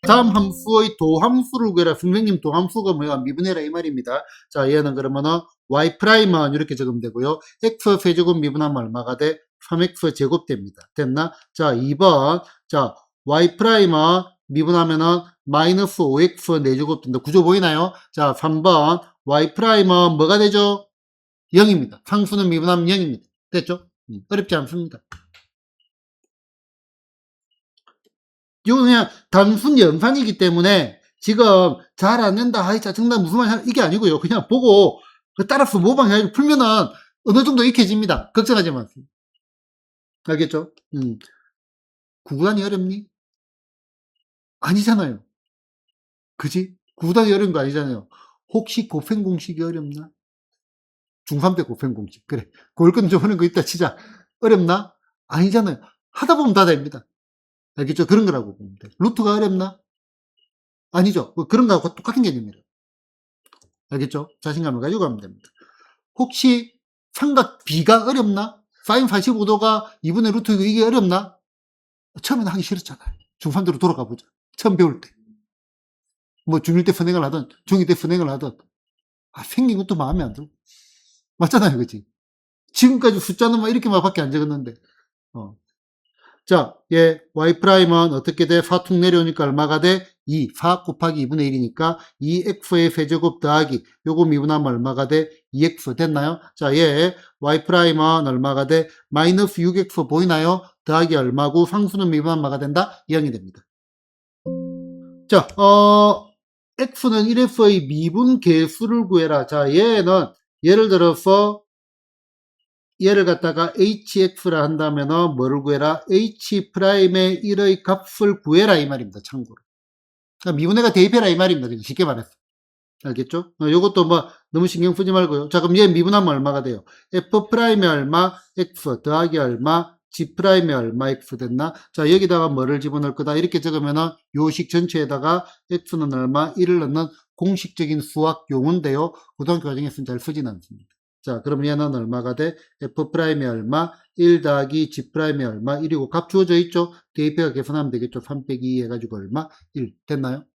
Speaker 1: 다음 함수의 도함수를 구해라. 선생님 도함수가 뭐야? 미분해라 이 말입니다. 자, 얘는 그러면은 y 프라임은 이렇게 적으면 되고요. x 세제곱 미분하면 얼마가 돼? 3x 제곱 됩니다. 됐나? 자, 2번. 자, y 프라임은 미분하면은 마이너스 5x 4제곱 된다. 구조 보이나요? 자, 3번. y 프라임은 뭐가 되죠? 0입니다. 상수는 미분하면 0입니다. 됐죠? 어렵지 않습니다. 이거 그냥 단순 연산이기 때문에 지금 잘 안 된다, 아이 짜증나, 무슨 말이야, 이게 아니고요. 그냥 보고 따라서 모방해가지고 풀면은 어느 정도 익혀집니다. 걱정하지 마세요. 알겠죠? 구구단이 어렵니? 아니잖아요. 그지? 구구단이 어려운 거 아니잖아요. 혹시 곱셈 공식이 어렵나? 중3 때 곱셈 공식. 그래. 골건 좀 하는 거 있다 치자. 어렵나? 아니잖아요. 하다 보면 다 됩니다. 알겠죠? 그런 거라고 보면 돼. 루트가 어렵나? 아니죠. 그런 거하고 똑같은 개념이에요. 알겠죠? 자신감을 가지고 가면 됩니다. 혹시 삼각 B가 어렵나? 사인 45도가 2분의 루트 이게 어렵나? 처음에는 하기 싫었잖아요. 중3대로 돌아가 보자. 처음 배울 때. 뭐 중1 때 선행을 하든 중2 때 선행을 하든 생긴 것도 마음에 안 들고. 맞잖아요. 그치? 지금까지 숫자는 막 이렇게만 밖에 안 적었는데. 자, 예, y 프라임은 어떻게 돼? 4툭 내려오니까 얼마가 돼? 2. 4 곱하기 2분의 1이니까 2x의 세제곱 더하기 요거 미분하면 얼마가 돼? 2x 됐나요? 자, 예, y 프라임은 얼마가 돼? 마이너스 6x 보이나요? 더하기 얼마고 상수는 미분하면 얼마가 된다? 0이 됩니다. 자, x는 1에서의 미분 개수를 구해라. 자, 얘는 예를 들어서 얘를 갖다가 hx라 한다면은 뭐를 구해라? h 프라임의 1의 값을 구해라 이 말입니다. 참고로. 그러니까 미분해가 대입해라 이 말입니다. 쉽게 말해서. 알겠죠? 요것도 뭐 너무 신경 쓰지 말고요. 자, 그럼 얘 미분하면 얼마가 돼요? f 프라임의 얼마? x 더하기 얼마? g 프라임의 얼마? x 됐나? 자, 여기다가 뭐를 집어넣을 거다? 이렇게 적으면은 요식 전체에다가 x는 얼마? 1을 넣는 공식적인 수학 용어인데요. 고등학교 과정에서는 잘 쓰지는 않습니다. 자, 그럼 얘는 얼마가 돼? f'의 얼마? 1 더하기 g'의 얼마? 1이고 값 주어져 있죠? 대입해가 계산하면 되겠죠? 3 빼기 2 해가지고 얼마? 1. 됐나요?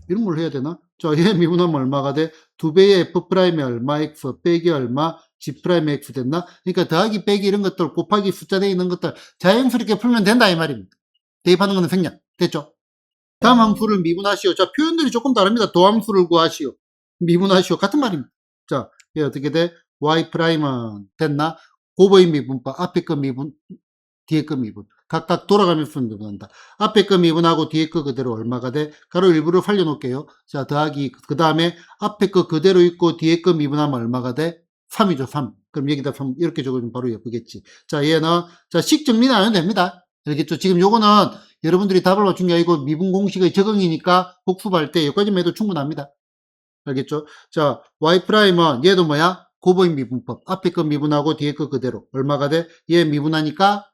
Speaker 1: 이런 걸 해야 되나? 자, 얘 미분하면 얼마가 돼? 2배의 f'의 얼마? x 빼기 얼마? g'의 x 됐나? 그러니까 더하기 빼기 이런 것들 곱하기 숫자 되어 있는 것들 자연스럽게 풀면 된다 이 말입니다. 대입하는 거는 생략. 됐죠? 다음 함수를 미분하시오. 자, 표현들이 조금 다릅니다. 도함수를 구하시오. 미분하시오. 같은 말입니다. 자, 얘 어떻게 돼? y 프라임은 됐나? 고보인 미분법, 앞에 거 미분, 뒤에 거 미분. 각각 돌아가면서 미분한다. 앞에 거 미분하고 뒤에 거 그대로 얼마가 돼? 가로 일부러 살려놓을게요. 자, 더하기, 그 다음에 앞에 거 그대로 있고 뒤에 거 미분하면 얼마가 돼? 3이죠, 3. 그럼 여기다 3 이렇게 적으면 바로 예쁘겠지. 자, 얘는, 자, 식 정리는 안 해도 됩니다. 알겠죠? 지금 요거는 여러분들이 답을 맞춘 게 아니고 미분 공식의 적응이니까 복습할 때 여기까지만 해도 충분합니다. 알겠죠? 자, y 프라임은 얘도 뭐야? 고보인 미분법. 앞에 거 미분하고 뒤에 거 그대로. 얼마가 돼? 얘 미분하니까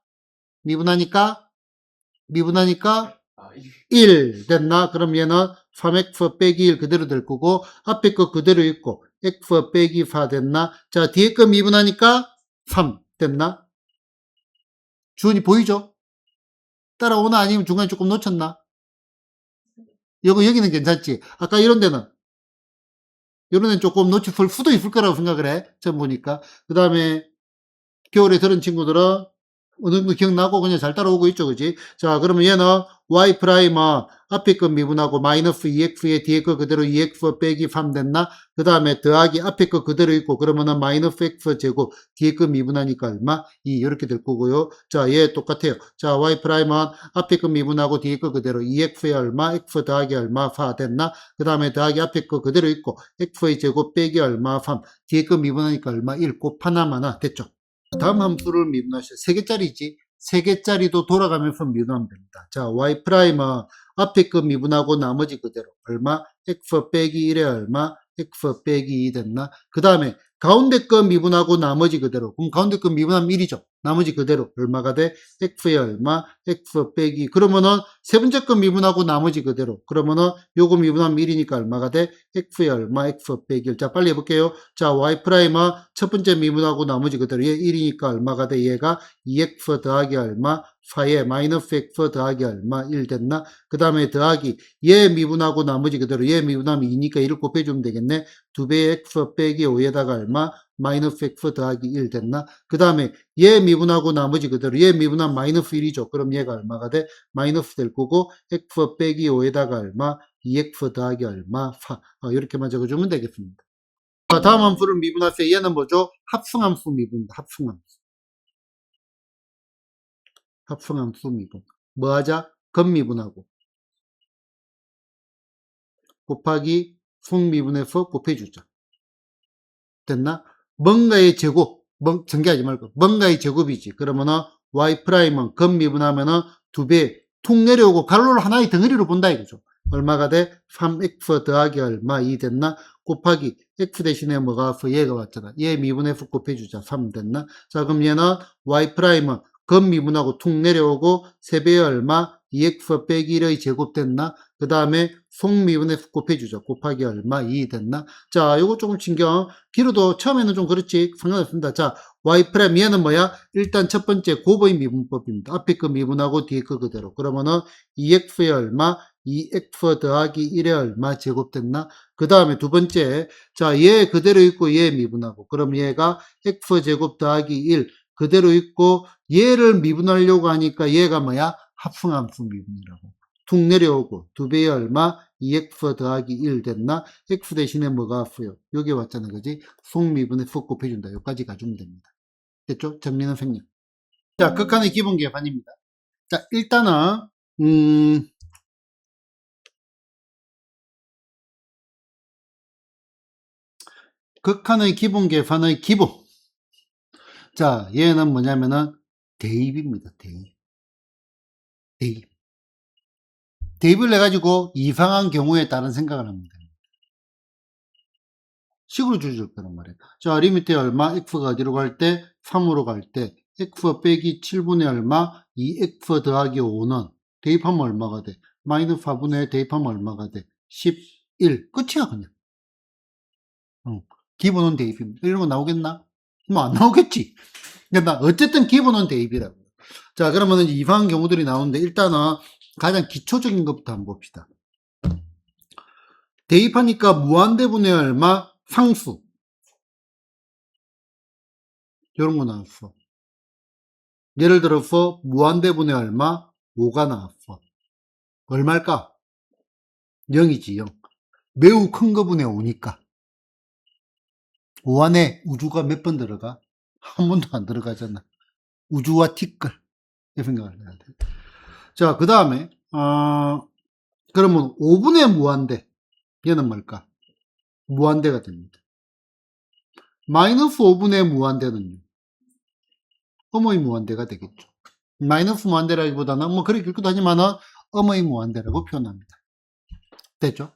Speaker 1: 1 됐나? 그럼 얘는 3x 빼기 1 그대로 될 거고 앞에 거 그대로 있고 x 빼기 4 됐나? 자, 뒤에 거 미분하니까 3 됐나? 주원이 보이죠? 따라오나 아니면 중간에 조금 놓쳤나? 여기는 괜찮지? 아까 이런 데는 조금 놓칠 수도 있을 거라고 생각을 해. 처음 보니까. 그 다음에 겨울에 들은 친구들은 어느 정도 기억나고 그냥 잘 따라오고 있죠. 그지? 자, 그러면 얘는 y 프라임은 앞에 거 미분하고 마이너스 2x에 뒤에 거 그대로 2x 빼기 3 됐나? 그 다음에 더하기 앞에 거 그대로 있고 그러면은 마이너스 x 제곱 뒤에 거 미분하니까 얼마? 2 이렇게 될 거고요. 자, 얘 똑같아요. 자, y 프라임은 앞에 거 미분하고 뒤에 거 그대로 2x에 얼마? x 더하기 얼마? 4 됐나? 그 다음에 더하기 앞에 거 그대로 있고 x의 제곱 빼기 얼마? 3 뒤에 거 미분하니까 얼마? 1 곱하나마나 됐죠? 다음 함수를 미분하시죠. 3개짜리지. 3개짜리도 돌아가면서 미분하면 됩니다. 자, y 프라임은 앞에 거 미분하고 나머지 그대로 얼마? x 빼기 1에 얼마? x 빼기 2 됐나? 그 다음에 가운데 거 미분하고 나머지 그대로. 그럼 가운데 거 미분하면 1이죠. 나머지 그대로 얼마가 돼? x에 얼마? x 빼기. 그러면은 세 번째 거 미분하고 나머지 그대로. 그러면은 요거 미분하면 1이니까 얼마가 돼? x에 얼마? x 빼기 1. 자, 빨리 해볼게요. 자, y 프라임은 첫 번째 미분하고 나머지 그대로 얘 1이니까 얼마가 돼? 얘가 2x 더하기 얼마? 4에 마이너스 x 더하기 얼마? 1 됐나? 그 다음에 더하기 얘 미분하고 나머지 그대로 얘 미분하면 2니까 1을 곱해주면 되겠네. 2배의 x 빼기 5에다가 얼마? 마이너스 x 더하기 1 됐나? 그 다음에 얘 미분하고 나머지 그대로 얘 미분하면 마이너스 1이죠. 그럼 얘가 얼마가 돼? 마이너스 될 거고 x 빼기 5에다가 얼마? 2x 더하기 얼마? 4. 이렇게만 적어주면 되겠습니다. 자, 다음 함수를 미분하세요. 얘는 뭐죠? 합성함수 미분입니다. 합성함수. 합성함수 미분. 뭐 하자? 겉미분하고 곱하기 속미분해서 곱해주자. 됐나? 뭔가의 제곱, 전개하지 말고 뭔가의 제곱이지. 그러면은 y'은 겉미분하면은 2배 툭 내려오고 가로를 하나의 덩어리로 본다 이거죠. 얼마가 돼? 3x 더하기 얼마? 2 됐나? 곱하기 x 대신에 뭐가 왔어? 얘가 왔잖아. 얘 미분해서 곱해주자. 3 됐나? 자, 그럼 얘는 y'은 겉미분하고 툭 내려오고 3배의 얼마? 2x 빼기 1의 제곱 됐나? 그 다음에 속미분해서 곱해주자. 곱하기 얼마? 2 됐나? 자, 요거 조금 신경. 길어도 처음에는 좀 그렇지. 상관없습니다. 자, y' 얘는 뭐야? 일단 첫 번째 곱의 미분법입니다. 앞에 거 미분하고 뒤에 거 그대로. 그러면은 2x의 얼마? 2x 더하기 1의 얼마 제곱됐나? 그 다음에 두 번째, 자, 얘 그대로 있고 얘 미분하고. 그럼 얘가 x제곱 더하기 1 그대로 있고 얘를 미분하려고 하니까 얘가 뭐야? 합성함수 미분이라고. 툭 내려오고 2배의 얼마? 2x 더하기 1 됐나? x 대신에 뭐가 왔어요? 여기 왔잖아, 그지? 속미분에 속 곱해준다. 여기까지 가주면 됩니다. 됐죠? 정리는 생략. 자, 극한의 기본 계산입니다. 자, 일단은 극한의 기본 계산의 기본. 자, 얘는 뭐냐면은 대입입니다. 대입. 대입을 해가지고 이상한 경우에 따른 생각을 합니다. 식으로 줄줄 거란 말이에요. 자, 리미트 얼마? x가 어디로 갈 때? 3으로 갈 때 x 빼기 7분의 얼마? 2x 더하기 5는 대입하면 얼마가 돼? 마이너스 4분의 대입하면 얼마가 돼? 11. 끝이야 그냥. 기본은 대입입니다. 이런 거 나오겠나? 뭐 안 나오겠지. 그러니까 어쨌든 기본은 대입이라고. 자, 그러면 이상한 경우들이 나오는데 일단은 가장 기초적인 것부터 한번 봅시다. 대입하니까 무한대분의 얼마? 상수. 이런 거 나왔어. 예를 들어서 무한대분의 얼마? 5가 나왔어. 얼마일까? 0이지 0. 매우 큰 거분의 5니까. 5 안에 우주가 몇 번 들어가? 한 번도 안 들어가잖아. 우주와 티끌. 이 생각을 해야 돼. 자, 그 다음에 그러면 5분의 무한대. 얘는 뭘까? 무한대가 됩니다. 마이너스 5분의 무한대는요? 어머의 무한대가 되겠죠. 마이너스 무한대라기보다는 뭐 그렇게 읽기도 하지만은 어머의 무한대라고 표현합니다. 됐죠?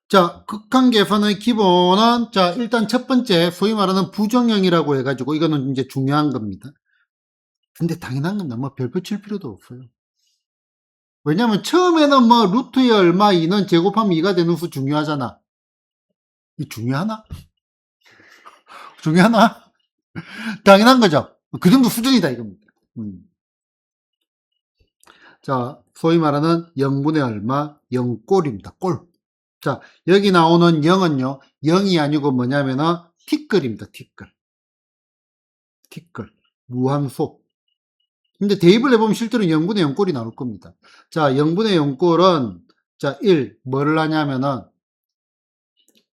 Speaker 1: 자, 극한 계산의 기본은 자, 일단 첫 번째 소위 말하는 부정형이라고 해가지고 이거는 이제 중요한 겁니다. 근데 당연한 겁니다. 뭐 별표 칠 필요도 없어요. 왜냐면 처음에는 뭐 루트의 얼마 2는 제곱하면 2가 되는 수 중요하잖아. 이 중요하나? 중요하나? 당연한 거죠. 그 정도 수준이다 이겁니다. 자, 소위 말하는 0분의 얼마? 0꼴입니다. 꼴. 자, 여기 나오는 0은요, 0이 아니고 뭐냐면은 티끌입니다. 티끌. 무한소. 근데 대입을 해보면 실제로 0분의 0꼴이 나올 겁니다. 자, 0분의 0꼴은 자, 1. 뭐를 하냐면은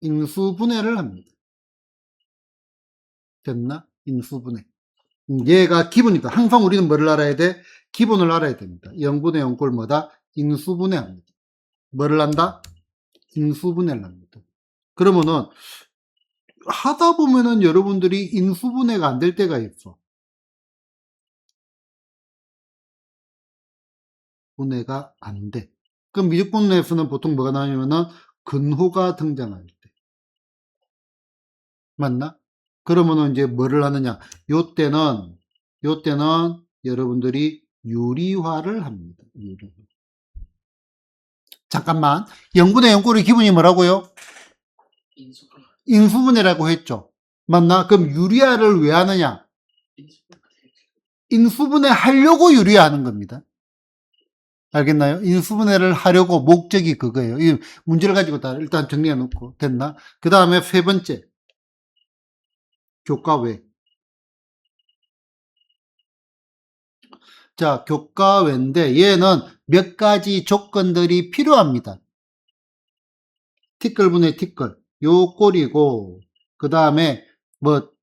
Speaker 1: 인수분해를 합니다. 됐나? 인수분해. 얘가 기본이다. 항상 우리는 뭐를 알아야 돼? 기본을 알아야 됩니다. 0분의 0꼴 뭐다? 인수분해 합니다. 뭐를 한다? 인수분해를 합니다. 그러면은 하다 보면은 여러분들이 인수분해가 안 될 때가 있어. 분해가 안 돼. 그럼 미적분해에서는 보통 뭐가 나오냐면은 근호가 등장할 때. 맞나? 그러면은 이제 뭐를 하느냐? 요때는 여러분들이 유리화를 합니다. 유리화. 잠깐만. 0분의 0꼴의 기분이 뭐라고요?
Speaker 2: 인수분.
Speaker 1: 인수분해라고 했죠. 맞나? 그럼 유리화를 왜 하느냐? 인수분해 하려고 유리화하는 겁니다. 알겠나요? 인수분해를 하려고 목적이 그거예요. 이 문제를 가지고 다 일단 정리해 놓고 됐나? 그 다음에 세 번째 교과외. 자, 교과외인데 얘는 몇 가지 조건들이 필요합니다. 티끌분의 티끌 요 꼴이고 그 다음에 뭐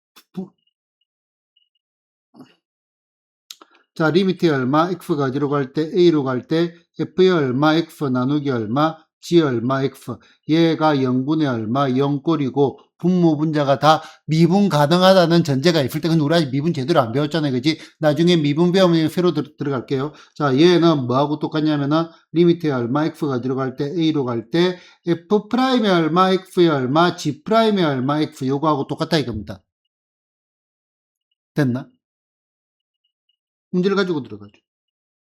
Speaker 1: 자, 리미트 얼마, x가 어디로 갈 때, a로 갈 때, f의 얼마, x 나누기 얼마, g 얼마, x. 얘가 0분의 얼마, 0꼴이고, 분모, 분자가 다 미분 가능하다는 전제가 있을 때, 근데 우리 아직 미분 제대로 안 배웠잖아요. 그지? 나중에 미분 배우면 새로 들어갈게요. 자, 얘는 뭐하고 똑같냐면은, 리미트의 얼마, x가 어디로 갈 때, a로 갈 때, f'의 얼마, x의 얼마, g'의 얼마, x. 요거하고 똑같다 이겁니다. 됐나? 문제를 가지고 들어가죠.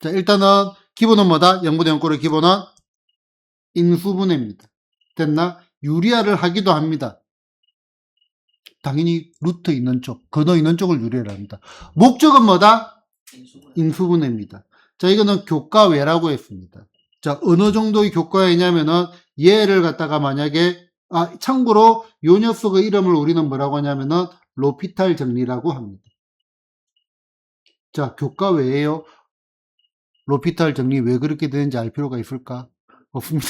Speaker 1: 자, 일단은 기본은 뭐다? 0분의 0꼴의 기본은 인수분해입니다. 됐나? 유리화를 하기도 합니다. 당연히 루트 있는 쪽, 근호 있는 쪽을 유리화를 합니다. 목적은 뭐다? 인수분해입니다. 자, 이거는 교과외라고 했습니다. 자, 어느 정도의 교과외냐면은 얘를 갖다가 만약에 참고로 요 녀석의 이름을 우리는 뭐라고 하냐면은 로피탈 정리라고 합니다. 자, 교과외예요. 로피탈 정리 왜 그렇게 되는지 알 필요가 있을까? 없습니다.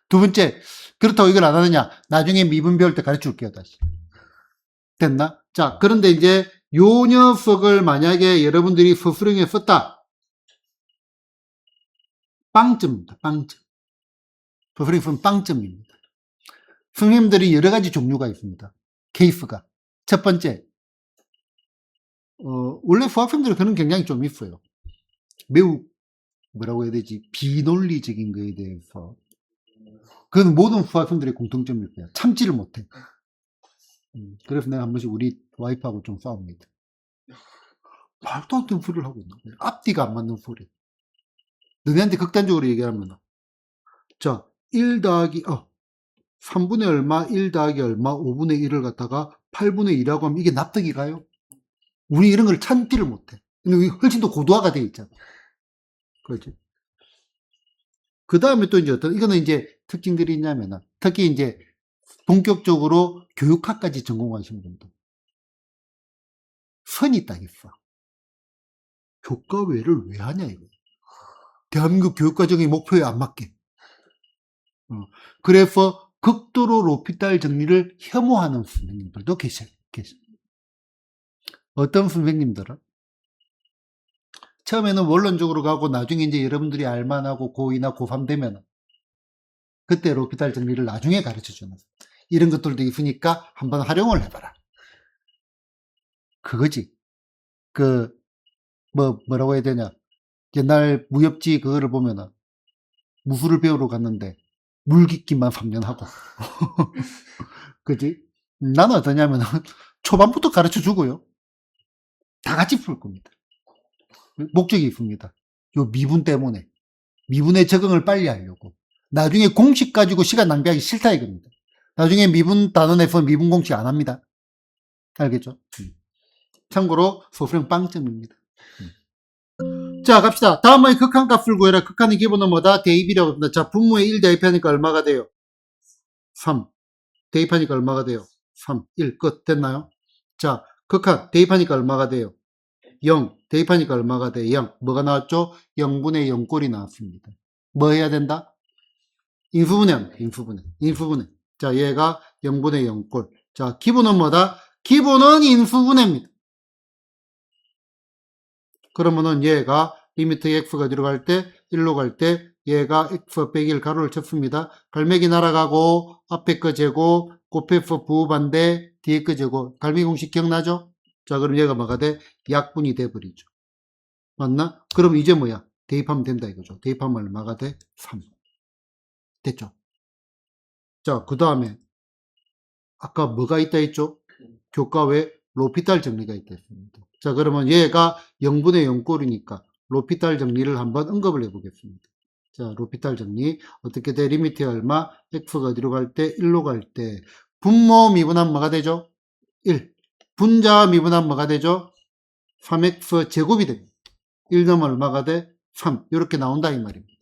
Speaker 1: 두 번째, 그렇다고 이걸 안 하느냐? 나중에 미분 배울 때 가르쳐 줄게요, 다시. 됐나? 자, 그런데 이제 요 녀석을 만약에 여러분들이 서술형에 썼다. 빵점입니다, 빵점. 서술형에 쓰면 빵점입니다. 선생님들이 여러 가지 종류가 있습니다. 케이스가. 첫 번째, 원래 수학생들은 그런 경향이 좀 있어요. 매우, 뭐라고 해야 되지? 비논리적인 거에 대해서. 그건 모든 수학생들의 공통점일 거야. 참지를 못해. 그래서 내가 한 번씩 우리 와이프하고 좀 싸웁니다. 말도 안 되는 소리를 하고 있나? 앞뒤가 안 맞는 소리. 너네한테 극단적으로 얘기하면, 자, 1 더하기, 3분의 얼마, 1 더하기 얼마, 5분의 1을 갖다가 8분의 2라고 하면 이게 납득이 가요? 우리 이런 걸 참지를 못해. 근데 훨씬 더 고도화가 돼 있잖아. 그렇지? 그 다음에 또 이제 이거는 이제 특징들이 있냐면, 특히 이제 본격적으로 교육학까지 전공하시는 분들. 선이 딱 있어. 교과외를 왜 하냐, 이거. 대한민국 교육과정의 목표에 안 맞게. 그래서 극도로 로피탈 정리를 혐오하는 선생님들도 계셔. 어떤 선생님들은 처음에는 원론적으로 가고 나중에 이제 여러분들이 알만하고 고2나 고3 되면 그때 로피탈 정리를 나중에 가르쳐 주는 이런 것들도 있으니까 한번 활용을 해봐라. 그거지. 뭐라고 해야 되냐. 옛날 무협지 그거를 보면은 무술을 배우러 갔는데 물깃기만 3년 하고. 그지? 나는 어떠냐면은 초반부터 가르쳐 주고요. 다 같이 풀 겁니다. 목적이 있습니다. 요 미분 때문에. 미분의 적응을 빨리 하려고. 나중에 공식 가지고 시간 낭비하기 싫다 이겁니다. 나중에 미분 단어 내서 미분 공식 안 합니다. 알겠죠? 참고로 소수령 빵점입니다. 자, 갑시다. 다음에 극한값을 구해라. 극한의 기본은 뭐다? 대입이라고 합니다. 자, 분모에 1 대입하니까 얼마가 돼요? 3. 대입하니까 얼마가 돼요? 3. 1. 끝. 됐나요? 자, 극한. 대입하니까 얼마가 돼요? 0. 대입하니까 얼마가 돼요? 0. 뭐가 나왔죠? 0분의 0꼴이 나왔습니다. 뭐 해야 된다? 인수분해. 인수분해. 자, 얘가 0분의 0꼴. 자, 기본은 뭐다? 기본은 인수분해입니다. 그러면은 얘가 리미트 x가 어디로 갈 때? 1로 갈 때 얘가 x 빼기 1 가로를 쳤습니다. 갈매기 날아가고 앞에 거 제곱 곱해서 부호반대 뒤에 거 제곱. 갈매기 공식 기억나죠? 자, 그럼 얘가 뭐가 돼? 약분이 돼버리죠. 맞나? 그럼 이제 뭐야? 대입하면 된다 이거죠. 대입하면 얼마가 돼? 3. 됐죠? 자, 그 다음에 아까 뭐가 있다 했죠? 교과외 로피탈 정리가 있다 했습니다. 자, 그러면 얘가 0분의 0꼴이니까 로피탈 정리를 한번 언급을 해보겠습니다. 자, 로피탈 정리. 어떻게 돼? 리미트 얼마? x가 어디로 갈 때? 1로 갈 때. 분모 미분하면 뭐가 되죠? 1. 분자 미분하면 뭐가 되죠? 3x 제곱이 됩니다. 1 넣으면 얼마가 돼? 3. 이렇게 나온다 이 말입니다.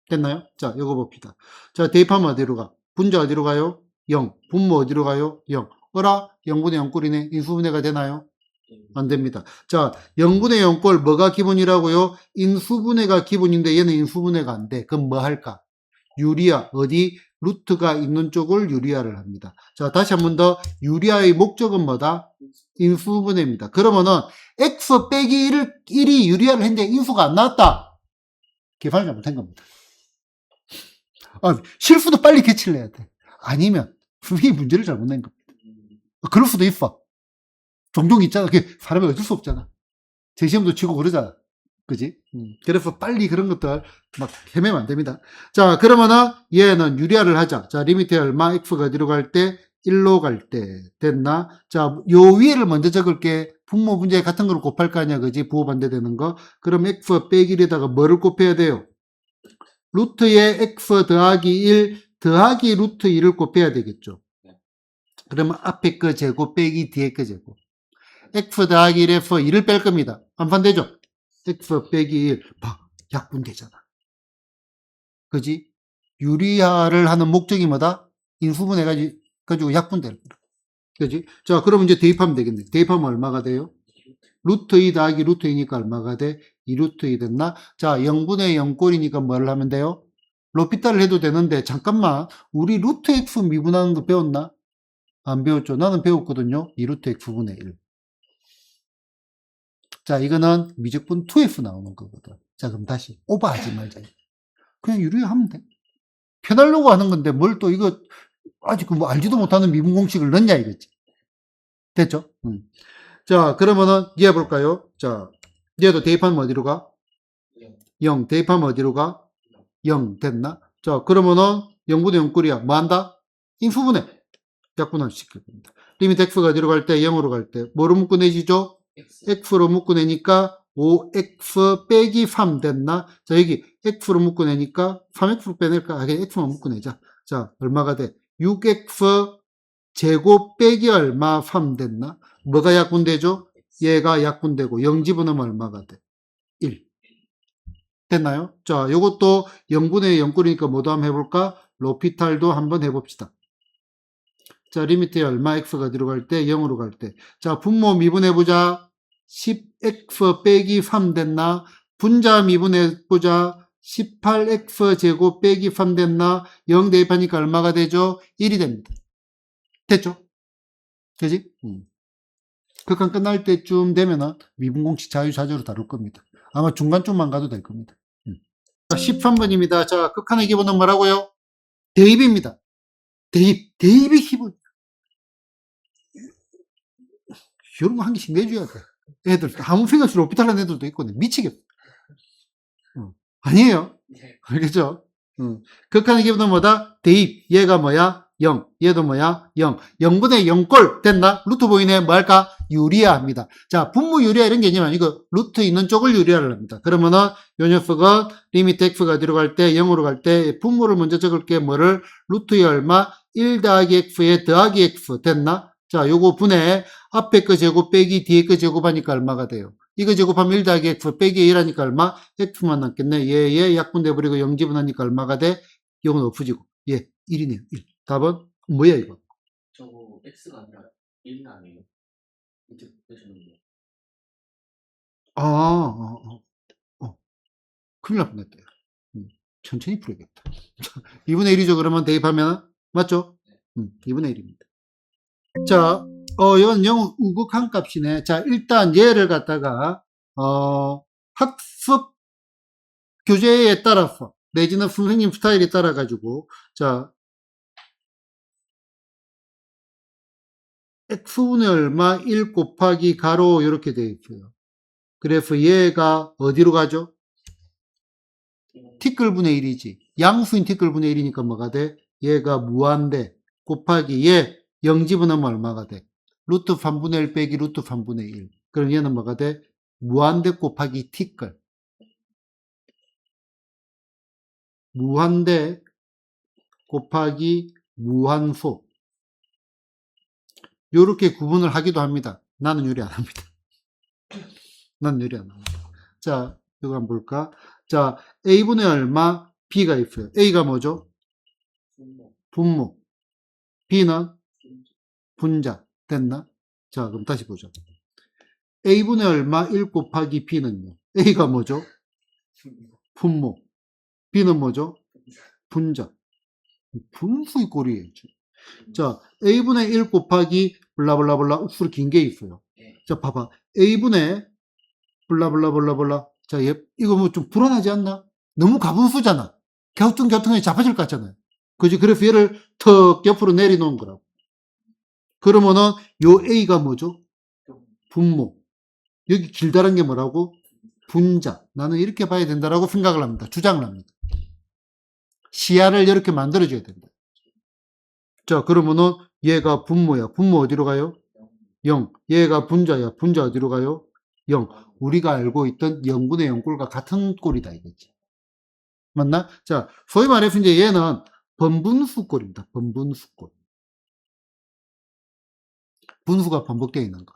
Speaker 1: 됐나요? 자, 이거 봅시다. 자, 대입하면 어디로 가? 분자 어디로 가요? 0. 분모 어디로 가요? 0. 어라? 0분의 0꼴이네. 인수분해가 되나요? 안 됩니다. 자, 0분의 0꼴 뭐가 기본이라고요? 인수분해가 기본인데 얘는 인수분해가 안 돼. 그럼 뭐 할까? 유리아. 어디? 루트가 있는 쪽을 유리아를 합니다. 자, 다시 한 번 더. 유리아의 목적은 뭐다? 인수분해입니다. 그러면은 x 빼기 1이 유리아를 했는데 인수가 안 나왔다. 계산을 잘못한 겁니다. 실수도 빨리 캐치를 해야 돼. 아니면 분명히 문제를 잘못 낸 겁니다. 그럴 수도 있어. 종종 있잖아. 사람이 어쩔 수 없잖아. 재시험도 치고 그러잖아. 그지? 그래서 빨리 그런 것들 막 헤매면 안 됩니다. 자, 그러면은 얘는 유리화를 하자. 자, 리미트 얼마? x가 어디로 갈 때? 1로 갈 때. 됐나? 자, 요 위에를 먼저 적을게. 분모 분자에 같은 걸 곱할 거 아니야. 그지? 부호 반대되는 거. 그럼 x 빼기 1에다가 뭐를 곱해야 돼요? 루트에 x 더하기 1 더하기 루트 2를 곱해야 되겠죠. 그러면 앞에 거 제곱 빼기 뒤에 거 제곱. x 더하기 1에서 2를 뺄 겁니다. 반반되죠? x 빼기 1. 봐, 약분되잖아. 그지? 유리화를 하는 목적이 뭐다? 인수분해가지고 약분될 거다. 그지? 자, 그럼 이제 대입하면 되겠네. 대입하면 얼마가 돼요? 루트 2 더하기 루트 2니까 얼마가 돼? 2루트 2 됐나? 자, 0분의 0꼴이니까 뭘 하면 돼요? 로피탈을 해도 되는데, 잠깐만. 우리 루트 x 미분하는 거 배웠나? 안 배웠죠? 나는 배웠거든요. 2루트 x분의 1. 자, 이거는 미적분 2f 나오는 거거든. 자, 그럼 다시 오버하지 말자. 그냥 유리하면 돼. 편하려고 하는 건데 뭘 또 이거 아직 뭐 알지도 못하는 미분 공식을 넣냐 이거지. 됐죠? 자, 그러면은 얘 볼까요? 자, 얘도 대입하면 어디로 가? 0. 대입하면 어디로 가? 0 됐나? 자, 그러면은 0분의 0꼴이야. 뭐 한다? 인수분해. 약분할 시킬 겁니다. 리미트 x가 어디로 갈 때? 0으로 갈 때. 뭐로 묶어내시죠? x로 묶어내니까 5x 빼기 3 됐나? 자, 여기 x로 묶어내니까 3x로 빼낼까? 그냥 x만 묶어내자. 자, 얼마가 돼? 6x 제곱 빼기 얼마? 3 됐나? 뭐가 약분되죠? 얘가 약분되고 0 집어넣으면 얼마가 돼? 1. 됐나요? 자, 요것도 0분의 0꼴이니까 뭐도 한번 해볼까? 로피탈도 한번 해봅시다. 자, 리미트에 얼마 x가 어디로 갈 때? 0으로 갈 때. 자, 분모 미분해보자. 10x 빼기 3 됐나? 분자 미분해보자. 18x 제곱 빼기 3 됐나? 0 대입하니까 얼마가 되죠? 1이 됩니다. 됐죠? 그지? 극한 끝날 때쯤 되면은 미분공식 자유자재로 다룰 겁니다. 아마 중간쯤만 가도 될 겁니다. 13번입니다. 자, 극한의 기본은 뭐라고요? 대입입니다. 대입이 기본. 여러분 한 개씩 내줘야 돼. 애들 아무 생각 없이 로피탈 하는 애들도 있거든. 미치겠어. 아니에요. 알겠죠? 극한의 기본은 뭐다? 대입. 얘가 뭐야? 0. 얘도 뭐야? 0. 0분의 0꼴 됐나? 루트 보이네. 뭐 할까? 유리화 합니다. 자, 분모 유리화 이런 개념이 아니고 루트 있는 쪽을 유리화를 합니다. 그러면은 요 녀석은 리미트 x가 어디로 갈 때? 0으로 갈 때 분모를 먼저 적을게. 뭐를? 루트의 얼마? 1 더하기 x에 더하기 x 됐나? 자, 요거 분해 앞에 거 제곱 빼기 뒤에 거 제곱하니까 얼마가 돼요? 이거 제곱하면 1 더하기 x 빼기 1 하니까 얼마? x만 남겠네. 얘 약분돼버리고 0 집어넣으니까 얼마가 돼? 0은 없어지고. 얘 1이네요. 1. 답은 뭐야 이거?
Speaker 2: 저거 x가 아니라 1 아니에요? 이제 보시는 거.
Speaker 1: 큰일 날 뻔했다. 천천히 풀어야겠다. 2분의 1이죠. 그러면 대입하면 맞죠? 2분의 1입니다. 자, 이건 영 우극한 값이네. 자, 일단 얘를 갖다가 학습 교재에 따라서 내지는 선생님 스타일에 따라 가지고 자 x분의 얼마 1 곱하기 가로 이렇게 되어 있어요. 그래서 얘가 어디로 가죠? 티끌분의 1이지. 양수인 티끌분의 1이니까 뭐가 돼? 얘가 무한대 곱하기 얘 0 집어넣으면 얼마가 돼? 루트 3분의 1 빼기 루트 3분의 1. 그럼 얘는 뭐가 돼? 무한대 곱하기 티끌. 무한대 곱하기 무한소. 요렇게 구분을 하기도 합니다. 나는 요리 안 합니다. 나는 요리 안 합니다. 자, 이거 한번 볼까? 자, A분의 얼마? B가 있어요. A가 뭐죠?
Speaker 2: 분모.
Speaker 1: 분모. B는
Speaker 2: 분자.
Speaker 1: 분자. 됐나? 자, 그럼 다시 보죠. A분의 얼마? 1 곱하기 B는요. A가 뭐죠?
Speaker 2: 분모.
Speaker 1: 분모. B는 뭐죠?
Speaker 2: 분자.
Speaker 1: 분자. 분수의 꼴이에요. 자, A분의 1 곱하기 블라블라블라 억수로 긴 게 있어요.
Speaker 2: 네.
Speaker 1: 자, 봐봐. A분의 블라블라블라블라. 자, 이거 뭐 좀 불안하지 않나? 너무 가분수잖아. 갸우뚱갸우뚱하게 잡아질 것 같잖아요. 그지? 그래서 얘를 턱 옆으로 내려놓은 거라고. 그러면은 요 A가 뭐죠? 분모. 여기 길다란 게 뭐라고? 분자. 나는 이렇게 봐야 된다라고 생각을 합니다. 주장을 합니다. 시야를 이렇게 만들어줘야 된다. 자, 그러면은 얘가 분모야. 분모 어디로 가요? 0. 얘가 분자야. 분자 어디로 가요? 0. 우리가 알고 있던 0분의 0꼴과 같은 꼴이다 이거지. 맞나? 자, 소위 말해서 이제 얘는 번분수꼴입니다. 번분수꼴. 분수가 반복되어 있는 거.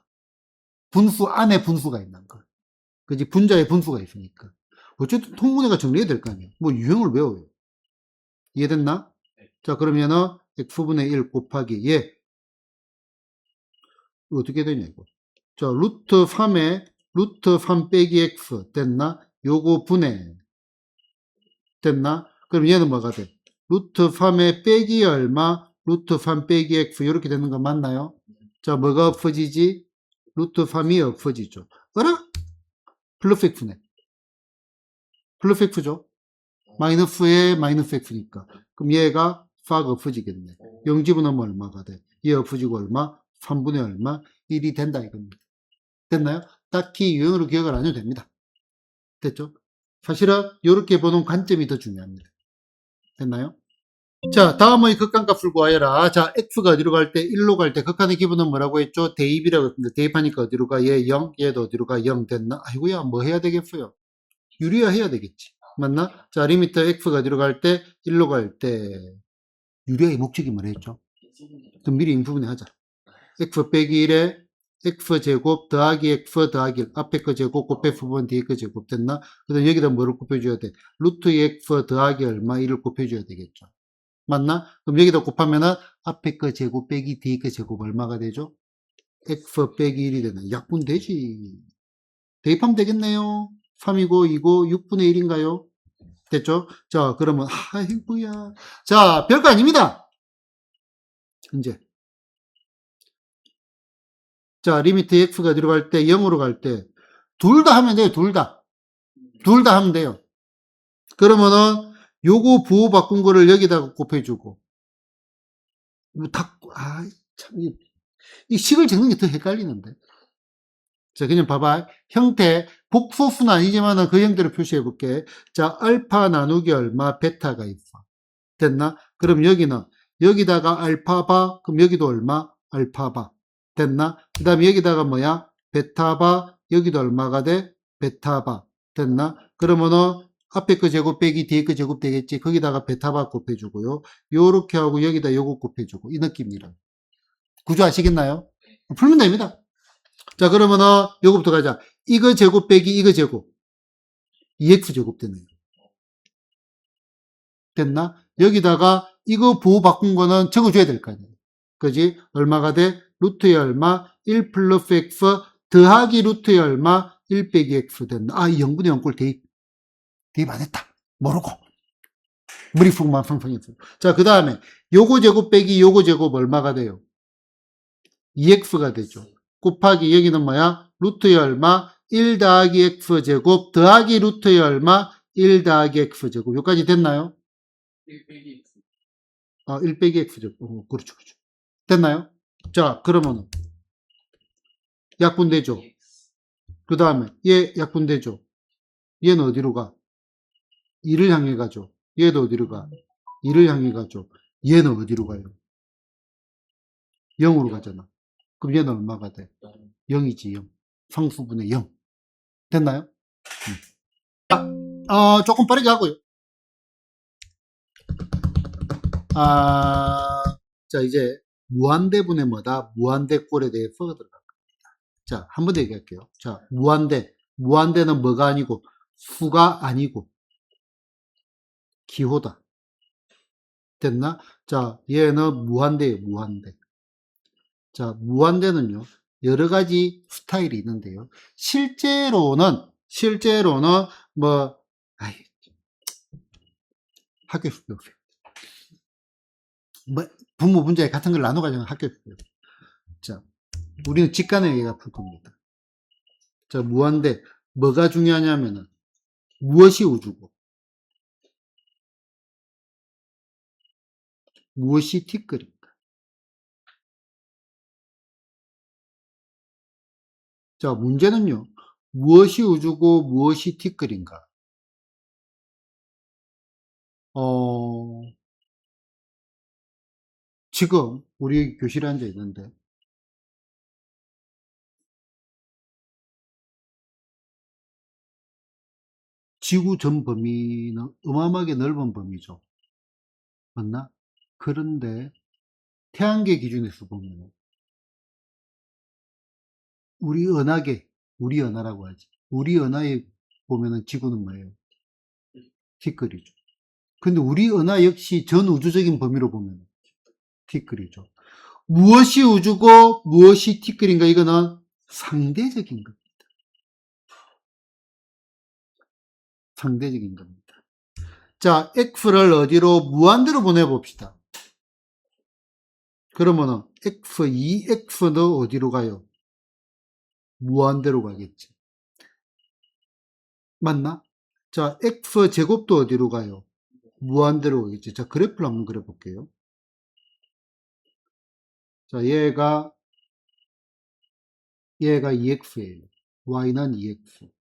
Speaker 1: 분수 안에 분수가 있는 거. 그지? 분자에 분수가 있으니까. 어쨌든 통분해가 정리해야 될 거 아니에요. 뭐 유형을 외워요. 이해됐나? 자, 그러면은 x분의 1 곱하기 얘 어떻게 되냐 이거. 자, 루트 3에 루트 3 빼기 x 됐나? 요거 분해 됐나? 그럼 얘는 뭐가 돼? 루트 3에 빼기 얼마? 루트 3 빼기 x 이렇게 되는 거 맞나요? 자, 뭐가 없어지지? 루트 3이 없어지죠. 어라? 플러스 x네. 플러스 x죠. 마이너스에 마이너스 x니까. 그럼 얘가 4가 없어지겠네. 0 집어넣으면 얼마가 돼? 얘 없어지고 얼마? 3분의 얼마? 1이 된다 이겁니다. 됐나요? 딱히 유형으로 기억을 안 해도 됩니다. 됐죠? 사실은 이렇게 보는 관점이 더 중요합니다. 됐나요? 자, 다음의 극한값을 구하여라. 자, x가 어디로 갈 때? 1로 갈 때 극한의 기본은 뭐라고 했죠? 대입이라고 했습니다. 대입하니까 어디로 가? 얘 0, 얘도 어디로 가? 0 됐나? 아이고야, 뭐 해야 되겠어요? 유리화 해야 되겠지. 맞나? 자, 리미터 x가 어디로 갈 때? 1로 갈 때. 유리화의 목적이 뭐라 했죠? 그럼 미리 인부분해 하자. x 빼기 1에 x제곱 더하기 x 더하기 1. 앞에 거 제곱 곱해 부분 뒤에 거 제곱 됐나? 그 다음 여기다 뭐를 곱해줘야 돼? 루트 x 더하기 얼마? 1을 곱해줘야 되겠죠. 맞나? 그럼 여기다 곱하면은 앞에 거 제곱 빼기 뒤에 거 제곱 얼마가 되죠? x 빼기 1이 되네. 약분 되지. 대입하면 되겠네요. 3이고 2고 6분의 1인가요? 됐죠? 자, 그러면 아이고야. 자, 별거 아닙니다. 이제 자, 리미트 x가 어디로 갈 때? 0으로 갈 때. 둘 다 하면 돼요. 둘 다. 둘 다 하면 돼요. 그러면은 요거 부호 바꾼 거를 여기다가 곱해주고. 참, 이 식을 적는 게 더 헷갈리는데. 자, 그냥 봐봐. 형태, 복소수는 아니지만 그 형태로 표시해 볼게. 자, 알파 나누기 얼마, 베타가 있어. 됐나? 그럼 여기는, 여기다가 알파바, 그럼 여기도 얼마? 알파바. 됐나? 그 다음에 여기다가 뭐야? 베타바, 여기도 얼마가 돼? 베타바. 됐나? 그러면은, 앞에 거 제곱 빼기 뒤에 거 제곱 되겠지? 거기다가 베타바 곱해주고요. 요렇게 하고 여기다 요거 곱해주고. 이 느낌이라. 구조 아시겠나요? 풀면 됩니다. 자, 그러면은 요거부터 가자. 이거 제곱 빼기 이거 제곱. 2x 제곱 되네요. 됐나? 여기다가 이거 부호 바꾼 거는 적어줘야 될 거 아니에요. 그지? 얼마가 돼? 루트의 얼마? 1 플러스 x 더하기 루트의 얼마? 1 빼기 x 된다. 아, 이 0분의 0꼴 대입 안 했다. 모르고. 머리속만 상상했어요. 자, 그 다음에 요거 제곱 빼기 요거 제곱 얼마가 돼요? 2x가 되죠. 곱하기 여기는 뭐야? 루트의 얼마? 1 더하기 x 제곱 더하기 루트의 얼마? 1 더하기 x 제곱. 여기까지 됐나요?
Speaker 2: 1 빼기 x.
Speaker 1: 1 빼기 x 제곱. 그렇죠, 그렇죠. 됐나요? 자, 그러면 약분되죠. 그 다음에 얘 약분되죠. 얘는 어디로 가? 2를 향해 가죠. 얘도 어디로 가? 2를 향해 가죠. 얘는 어디로 가요? 0으로 가잖아. 그럼 얘는 얼마가 돼? 0이지, 0. 상수분의 0. 됐나요? 조금 빠르게 하고요. 자, 이제 무한대분의 뭐다? 무한대꼴에 대해서 들어갈 겁니다. 자, 한 번 더 얘기할게요. 자, 무한대. 무한대는 뭐가 아니고, 수가 아니고, 기호다. 됐나? 자, 얘는 무한대예요, 무한대. 자, 무한대는요, 여러 가지 스타일이 있는데요. 실제로는, 뭐, 아이, 학교 수업. 뭐, 분모 분자에 같은 걸 나눠가지고 학교 수업. 자, 우리는 직간의 얘기가 풀 겁니다. 자, 무한대. 뭐가 중요하냐면은, 무엇이 우주고, 무엇이 티끌인가. 자, 문제는요, 무엇이 우주고, 무엇이 티끌인가. 지금 우리 교실에 앉아 있는데, 지구 전 범위는 어마어마하게 넓은 범위죠. 맞나? 그런데 태양계 기준에서 보면 우리 은하라고 하지. 우리 은하에 보면은 지구는 뭐예요? 티끌이죠. 근데 우리 은하 역시 전 우주적인 범위로 보면 티끌이죠. 무엇이 우주고 무엇이 티끌인가? 이거는 상대적인 겁니다. 상대적인 겁니다. 자, x를 어디로? 무한대로 보내봅시다. 그러면은 x, 2x는 어디로 가요? 무한대로 가겠지. 맞나? 자, x 제곱도 어디로 가요? 무한대로 가겠지. 자, 그래프를 한번 그려볼게요. 자, 얘가 2x예요. y는 2x.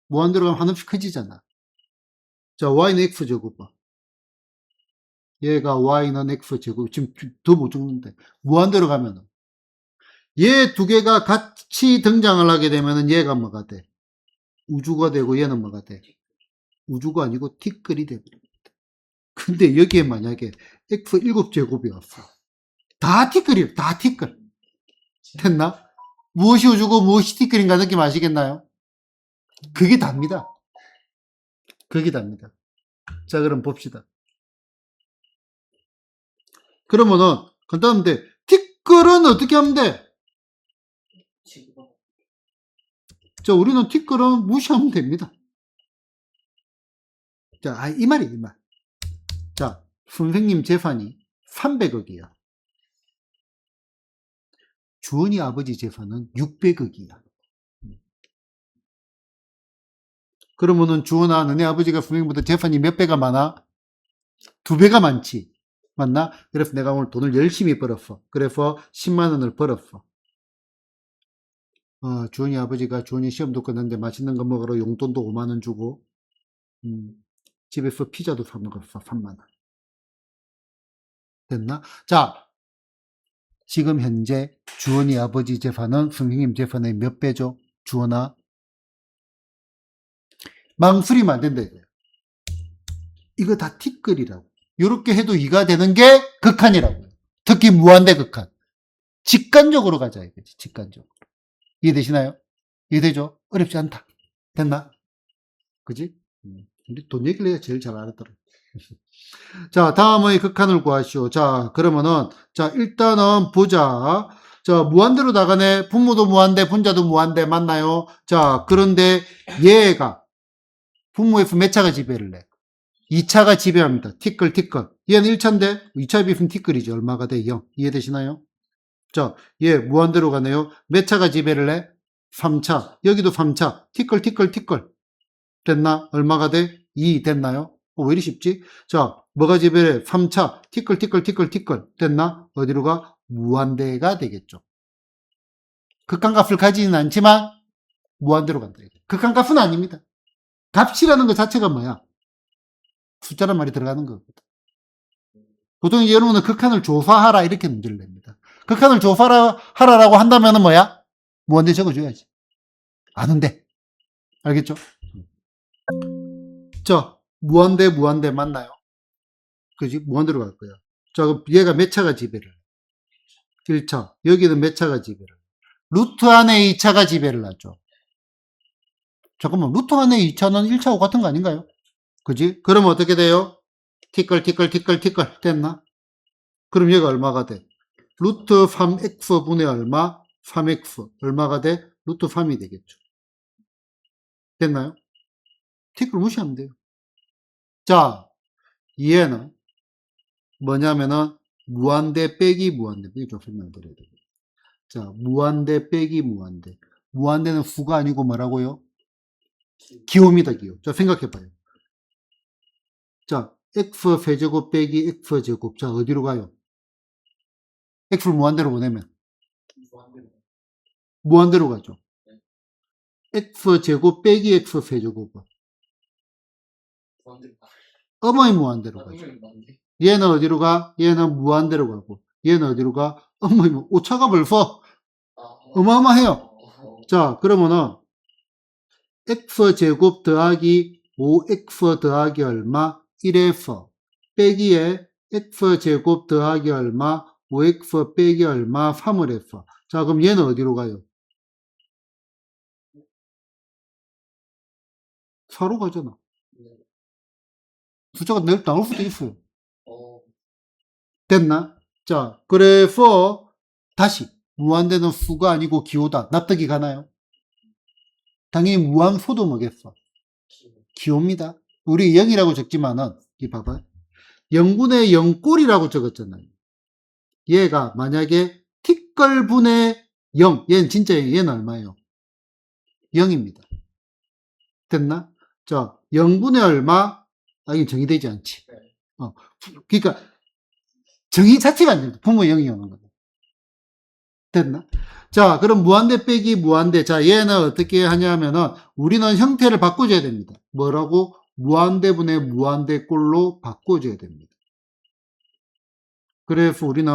Speaker 1: 무한대로 가면 한없이 커지잖아. 자, y는 x 제곱 봐. 얘가 y는 x 제곱. 지금 더 못 적는데. 무한대로 가면은. 얘 두 개가 같이 등장을 하게 되면은 얘가 뭐가 돼? 우주가 되고 얘는 뭐가 돼? 우주가 아니고 티끌이 되버립니다. 근데 여기에 만약에 x 7제곱이 왔어. 다 티끌이에요. 다 티끌. 됐나? 무엇이 우주고 무엇이 티끌인가 느낌 아시겠나요? 그게 답니다. 그게 답니다. 자, 그럼 봅시다. 그러면은 간단한데 티끌은 어떻게 하면 돼? 자, 우리는 티끌은 무시하면 됩니다. 자, 이 말이에요, 이 말. 자, 선생님 재산이 300억이야. 주원이 아버지 재산은 600억이야. 그러면은 주원아, 너네 아버지가 선생님보다 재산이 몇 배가 많아? 2배가 많지. 맞나? 그래서 내가 오늘 돈을 열심히 벌었어. 그래서 10만 원을 벌었어. 주원이 아버지가 주원이 시험도 끝났는데 맛있는 거 먹으러 용돈도 5만 원 주고, 집에서 피자도 사 먹었어. 3만 원. 됐나? 자, 지금 현재 주원이 아버지 재산은 선생님 재산의 몇 배죠? 주원아? 망설이면 안 된다 이거예요. 이거 다 티끌이라고. 이렇게 해도 2가 되는 게 극한이라고요. 특히 무한대 극한. 직관적으로 가자 이거지. 직관적으로. 이해되시나요? 이해되죠? 어렵지 않다. 됐나? 그지? 우리 돈 얘기를 해야 제일 잘 알았더라. 자, 다음의 극한을 구하시오. 자, 그러면은, 자, 일단은 보자. 자, 무한대로 나가네. 분모도 무한대, 분자도 무한대, 맞나요? 자, 그런데 얘가 분모에서 몇 차가 지배를 해? 2차가 지배합니다. 티끌. 얘는 1차인데, 2차에 비해서는 티끌이죠. 얼마가 돼? 0. 이해되시나요? 자, 얘 무한대로 가네요. 몇 차가 지배를 해? 3차. 여기도 3차. 티끌. 됐나? 얼마가 돼? 2 됐나요? 왜 이리 쉽지? 자, 뭐가 지배를 해? 3차. 티끌. 됐나? 어디로 가? 무한대가 되겠죠. 극한값을 가지는 않지만, 무한대로 간다. 극한값은 아닙니다. 값이라는 것 자체가 뭐야? 숫자란 말이 들어가는 거거든. 보통 여러분은 극한을 조사하라 이렇게 문제를 냅니다. 극한을 조사하라라고 한다면 뭐야? 무한대 적어줘야지. 아는데. 알겠죠? 자, 무한대 맞나요? 그지? 무한대로 갈 거야. 자, 그럼 얘가 몇 차가 지배를? 1차. 여기는 몇 차가 지배를? 루트 안에 2차가 지배를 하죠. 잠깐만, 루트 안에 2차는 1차하고 같은 거 아닌가요? 그지? 그럼 어떻게 돼요? 티끌 됐나? 그럼 얘가 얼마가 돼? 루트 3x 분의 얼마? 3x. 얼마가 돼? 루트 3이 되겠죠. 됐나요? 티끌 무시하면 돼요. 자, 얘는 뭐냐면은 무한대 빼기 무한대. 이거 좀 설명드려야 돼요. 자, 무한대 빼기 무한대. 무한대는 수가 아니고 뭐라고요? 기호입니다, 기호. 자, 생각해봐요. 자, x 세제곱 빼기 x 제곱. 자, 어디로 가요? x를 무한대로 보내면 무한대로 가죠. x 제곱 빼기 x 세제곱은 어머니 무한대로 가죠. 얘는 어디로 가? 얘는 무한대로 가고 얘는 어디로 가? 어머니 오차가 벌써 어마어마해요. 자, 그러면은 x 제곱 더하기 5x 더하기 얼마? 1에서 빼기에 x 제곱 더하기 얼마? 5x 빼기 얼마? 3을 했어. 자, 그럼 얘는 어디로 가요? 4로 가잖아. 숫자가 나올 수도 있어요. 됐나? 자, 그래서 다시 무한대는 수가 아니고 기호다. 납득이 가나요? 당연히 무한소도 뭐겠어? 기호입니다. 우리 0이라고 적지만은 이 봐봐. 0분의 0꼴이라고 적었잖아요. 얘가 만약에 티끌분의 0, 얘는 진짜 얘는 얼마예요? 0입니다. 됐나? 자, 0분의 얼마? 아, 이게 정의되지 않지. 그러니까 정의 자체가 안 됩니다. 분모 0이 오는 거다. 됐나? 자, 그럼 무한대 빼기 무한대. 자, 얘는 어떻게 하냐면은 우리는 형태를 바꿔줘야 됩니다. 뭐라고? 무한대분의 무한대 꼴로 바꿔줘야 됩니다. 그래서 우리는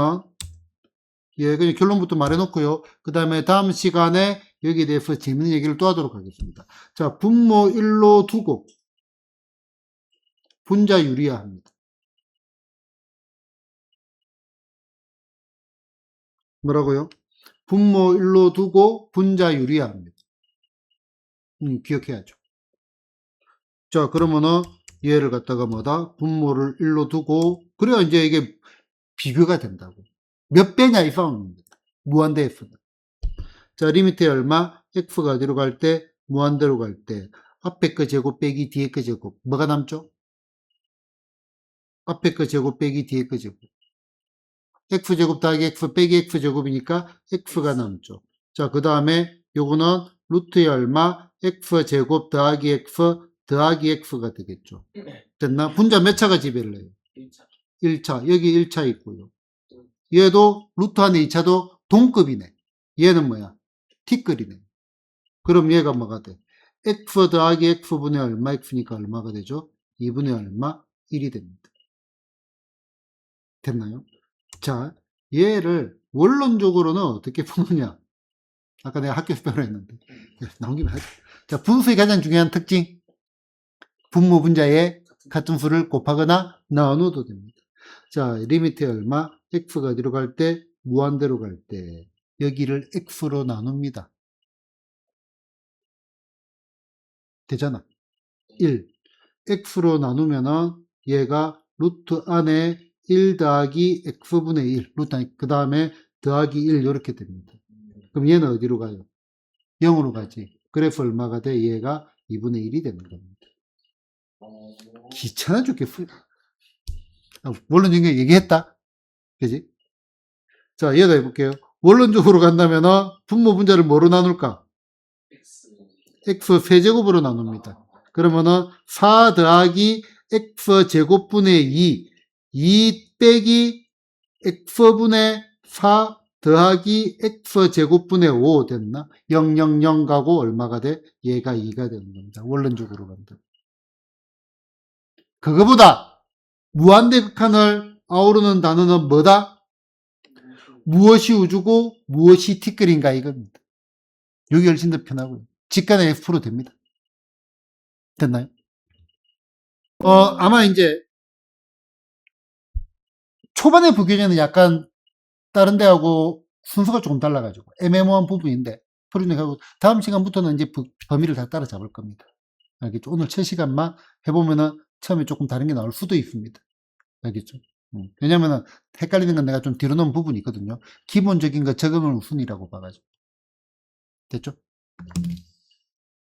Speaker 1: 예, 그냥 결론부터 말해놓고요. 그 다음에 다음 시간에 여기에 대해서 재밌는 얘기를 또 하도록 하겠습니다. 자, 분모 1로 두고 분자 유리화합니다. 뭐라고요? 분모 1로 두고 분자 유리화합니다. 기억해야죠. 자, 그러면은 얘를 갖다가 뭐다? 분모를 1로 두고 그래야 이제 이게 비교가 된다고. 몇 배냐 이 싸움입니다. 무한대에서는. 자, 리미트 얼마? x가 어디로 갈 때? 무한대로 갈 때. 앞에 거 제곱 빼기 뒤에 거 제곱. 뭐가 남죠? 앞에 거 제곱 빼기 뒤에 거 제곱. x제곱 더하기 x 빼기 x제곱이니까 x가 남죠. 자, 그 다음에 요거는 루트의 얼마? x제곱 더하기 x 더하기 x가 되겠죠. 됐나? 분자 몇 차가 지배를 해요? 1차. 여기 1차 있고요. 얘도 루트 안에 2차도 동급이네. 얘는 뭐야? 티끌이네. 그럼 얘가 뭐가 돼? x 더하기 x분의 얼마? x니까 얼마가 되죠? 2분의 얼마? 1이 됩니다. 됐나요? 자, 얘를 원론적으로는 어떻게 푸느냐? 아까 내가 학교에서 배우했는데 나온 김에 하자. 자, 분수의 가장 중요한 특징. 분모 분자에 같은 수를 곱하거나 나눠도 됩니다. 자, 리미트 얼마? x가 어디로 갈 때? 무한대로 갈 때. 여기를 x로 나눕니다. 되잖아. 1. x로 나누면은 얘가 루트 안에 1 더하기 x분의 1. 루트 안에, 그 다음에 더하기 1 이렇게 됩니다. 그럼 얘는 어디로 가요? 0으로 가지. 그래서 얼마가 돼? 얘가 2분의 1이 되는 겁니다. 귀찮아 죽겠어. 원론적인 거 얘기했다. 그지? 자, 얘도 해볼게요. 원론적으로 간다면은 분모 분자를 뭐로 나눌까? x 세제곱으로 나눕니다. 그러면은 4 더하기 x 제곱분의 2 빼기 x분의 4 더하기 x 제곱분의 5 됐나? 0 가고 얼마가 돼? 얘가 2가 되는 겁니다. 원론적으로 간다. 그거보다 무한대 극한을 아우르는 단어는 뭐다? 무엇이 우주고 무엇이 티끌인가 이겁니다. 여기 훨씬 더 편하고요. 직관의 F% 됩니다. 됐나요? 아마 이제 초반에 부교재는 약간 다른 데하고 순서가 조금 달라가지고 애매모호한 부분인데 프로님하고 다음 시간부터는 이제 범위를 다 따라잡을 겁니다. 알겠죠? 오늘 첫 시간만 해보면은 처음에 조금 다른 게 나올 수도 있습니다. 알겠죠? 왜냐면은 헷갈리는 건 내가 좀 뒤로 놓은 부분이 있거든요. 기본적인 거 적응을 우선이라고 봐가지고. 됐죠?